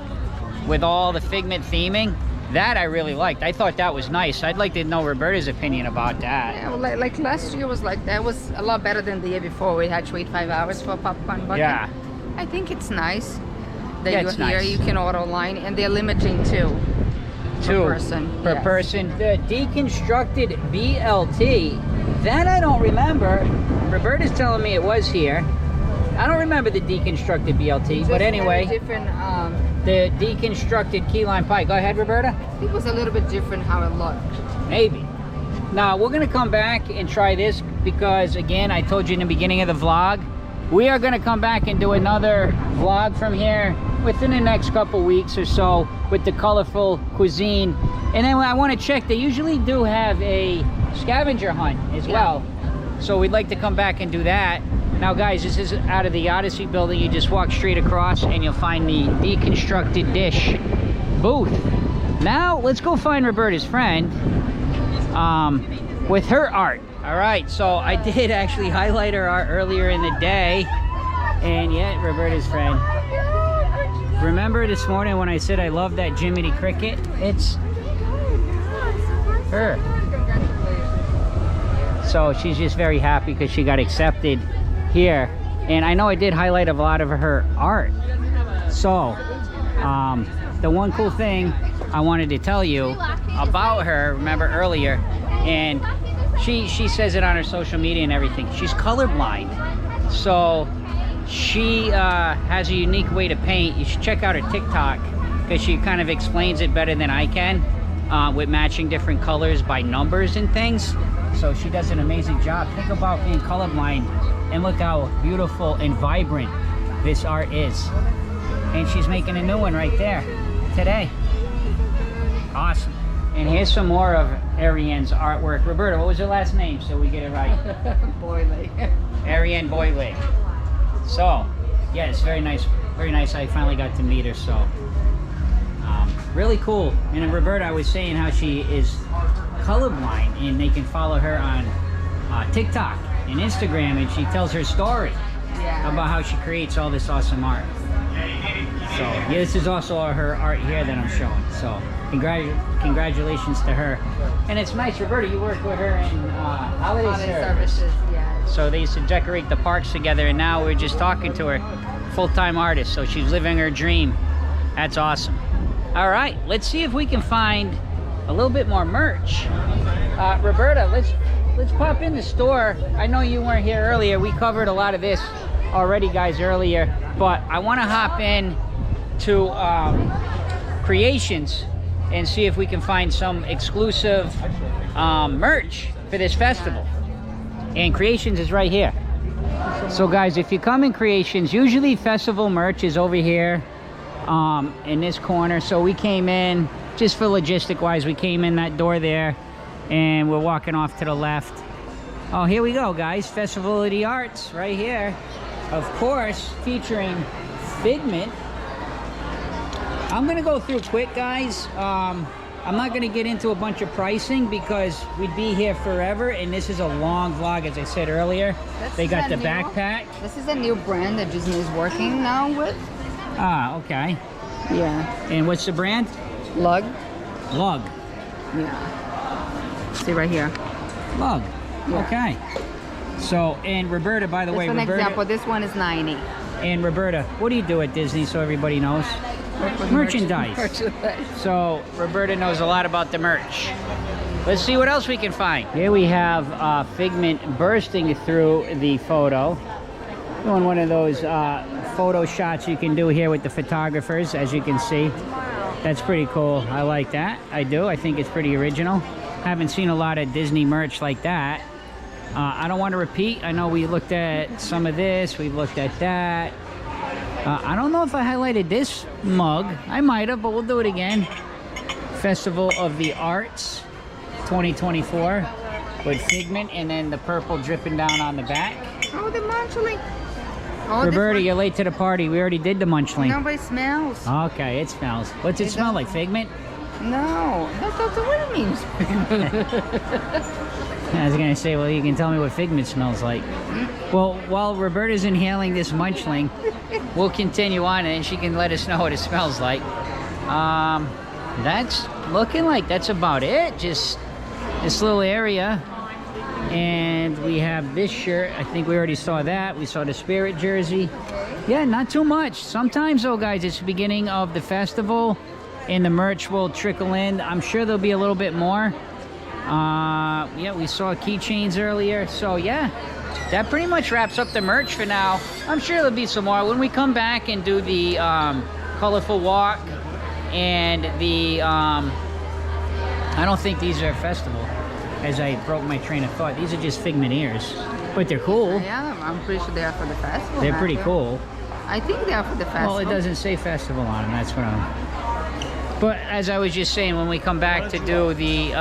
with all the Figment theming. That I really liked. I thought that was nice. I'd like to know Roberta's opinion about that. Yeah, well, like last year was like that. Was a lot better than the year before. We had to wait 5 hours for a popcorn bucket. Yeah. I think it's nice that Yeah, you're it's here. nice. You can order online, and they're limiting too. Per person. Per Yes. person. The deconstructed BLT, that I don't remember. Roberta's telling me it was here. I don't remember the deconstructed BLT, Just but anyway, very different. the deconstructed key lime pie. Go ahead, Roberta. It was a little bit different how it looked. Maybe. Now, we're going to come back and try this because, again, I told you in the beginning of the vlog, we are going to come back and do another vlog from here within the next couple weeks or so with the colorful cuisine. And then I want to check, they usually do have a scavenger hunt as well. So we'd like to come back and do that. Now guys, this is out of the Odyssey building. You just walk straight across and you'll find the deconstructed dish booth. Now let's go find Roberta's friend with her art. All right, so I did actually highlight her art earlier in the day, and yeah, Roberta's friend. Remember this morning when I said I love that Jiminy Cricket? It's her. So she's just very happy because she got accepted here. And I know I did highlight a lot of her art. So the one cool thing I wanted to tell you about her, remember earlier, and she says it on her social media and everything, she's colorblind. So she has a unique way to paint. You should check out her TikTok because she kind of explains it better than I can with matching different colors by numbers and things. So she does an amazing job. Think about being colorblind and look how beautiful and vibrant this art is. And she's making a new one right there today. Awesome. And here's some more of Arienne's artwork. Roberta, what was her last name so we get it right? Boley. Arienne Boley. So, yeah, it's very nice. Very nice. I finally got to meet her, so really cool. And then Roberta, I was saying how she is colorblind, and they can follow her on TikTok and Instagram, and she tells her story about how she creates all this awesome art. So yeah, this is also her art here that I'm showing. So congratulations to her. And it's nice, Roberta, you work with her in holiday service. Yes. So they used to decorate the parks together, and now we're just talking to her. Full-time artist, so she's living her dream. That's awesome. All right, let's see if we can find a little bit more merch. Roberta, let's pop in the store. I know you weren't here earlier. We covered a lot of this already, guys, earlier, but I want to hop in to Creations and see if we can find some exclusive merch for this festival. And Creations is right here. So guys, if you come in Creations, usually festival merch is over here in this corner. So we came in, just for logistic wise, we came in that door there, and we're walking off to the left. Oh, here we go, guys. Festival of the Arts right here, of course, featuring Figment. I'm gonna go through quick, guys. I'm not gonna get into a bunch of pricing because we'd be here forever, and this is a long vlog, as I said earlier. They got the backpack. This is a new brand that Disney is working now with. Ah, okay. Yeah. And what's the brand? Lug. Lug. Yeah. See right here. Lug. Yeah. Okay. So, and Roberta, by the way, Just an Roberta. example. This one is 90. And Roberta, what do you do at Disney so everybody knows? Merchandise. So Roberta knows a lot about the merch. Let's see what else we can find. Here we have Figment bursting through the photo. Doing one of those photo shots you can do here with the photographers, as you can see. That's pretty cool. I like that. I do. I think it's pretty original. Haven't seen a lot of Disney merch like that. I don't want to repeat. I know we looked at some of this. We've looked at that. I don't know if I highlighted this mug. I might have, but we'll do it again. Festival of the Arts 2024 with Figment, and then the purple dripping down on the back. Oh, the munchling. Oh, Roberta, you're late to the party. We already did the munchling. Nobody smells. Okay, it smells. What's it smell like, Figment? No, that's what it means. I was gonna say, well, you can tell me what Figment smells like. Well, while Roberta's inhaling this munchling, we'll continue on, and she can let us know what it smells like. That's looking like that's about it. Just this little area. And we have this shirt. I think we already saw that. We saw the Spirit jersey. Yeah, not too much. Sometimes, though, guys, it's the beginning of the festival, and the merch will trickle in. I'm sure there'll be a little bit more. Yeah, we saw keychains earlier. So, yeah, that pretty much wraps up the merch for now. I'm sure there'll be some more. When we come back and do the colorful walk and the... I don't think these are festival. As I broke my train of thought, these are just Figment ears, but they're cool. Yeah, I'm pretty sure they are for the festival. They're pretty cool. I think they are for the festival. Well, it doesn't say festival on them. That's what I'm. But as I was just saying, when we come back to do the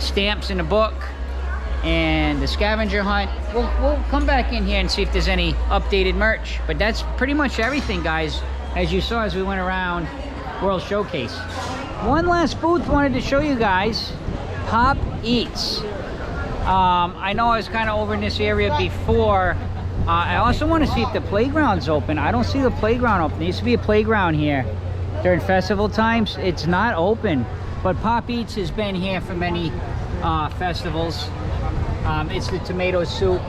stamps in the book and the scavenger hunt, we'll come back in here and see if there's any updated merch. But that's pretty much everything, guys. As you saw as we went around World Showcase. One last booth wanted to show you guys. Pop Eats. I know I was kind of over in this area before. I also want to see if the playground's open. I don't see the playground open. There used to be a playground here during festival times. It's not open, but Pop Eats has been here for many festivals. It's the tomato soup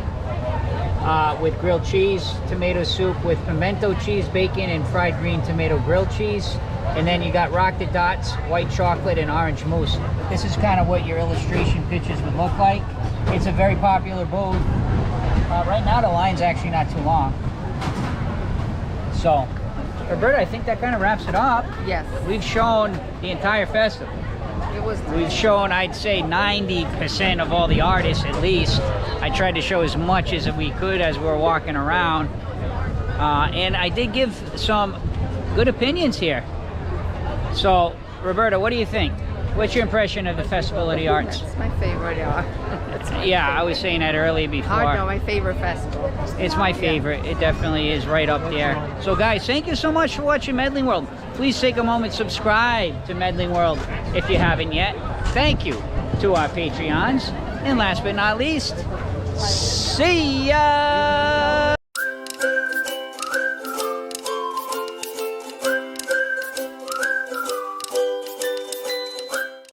with grilled cheese, tomato soup with pimento cheese, bacon, and fried green tomato grilled cheese. And then you got Rock the Dots, white chocolate, and orange mousse. This is kind of what your illustration pictures would look like. It's a very popular booth. Right now the line's actually not too long. So, Roberta, I think that kind of wraps it up. Yes. We've shown the entire festival. It was We've shown, I'd say, 90% of all the artists at least. I tried to show as much as we could as we were walking around. And I did give some good opinions here. So, Roberta, what do you think? What's your impression of the Festival of the Arts? It's my favorite, Yeah, I was saying that earlier before. Oh, no, my favorite festival. It's my favorite. It definitely is right up there. So, guys, thank you so much for watching Medling World. Please take a moment, subscribe to Medling World if you haven't yet. Thank you to our Patreons. And last but not least, see ya!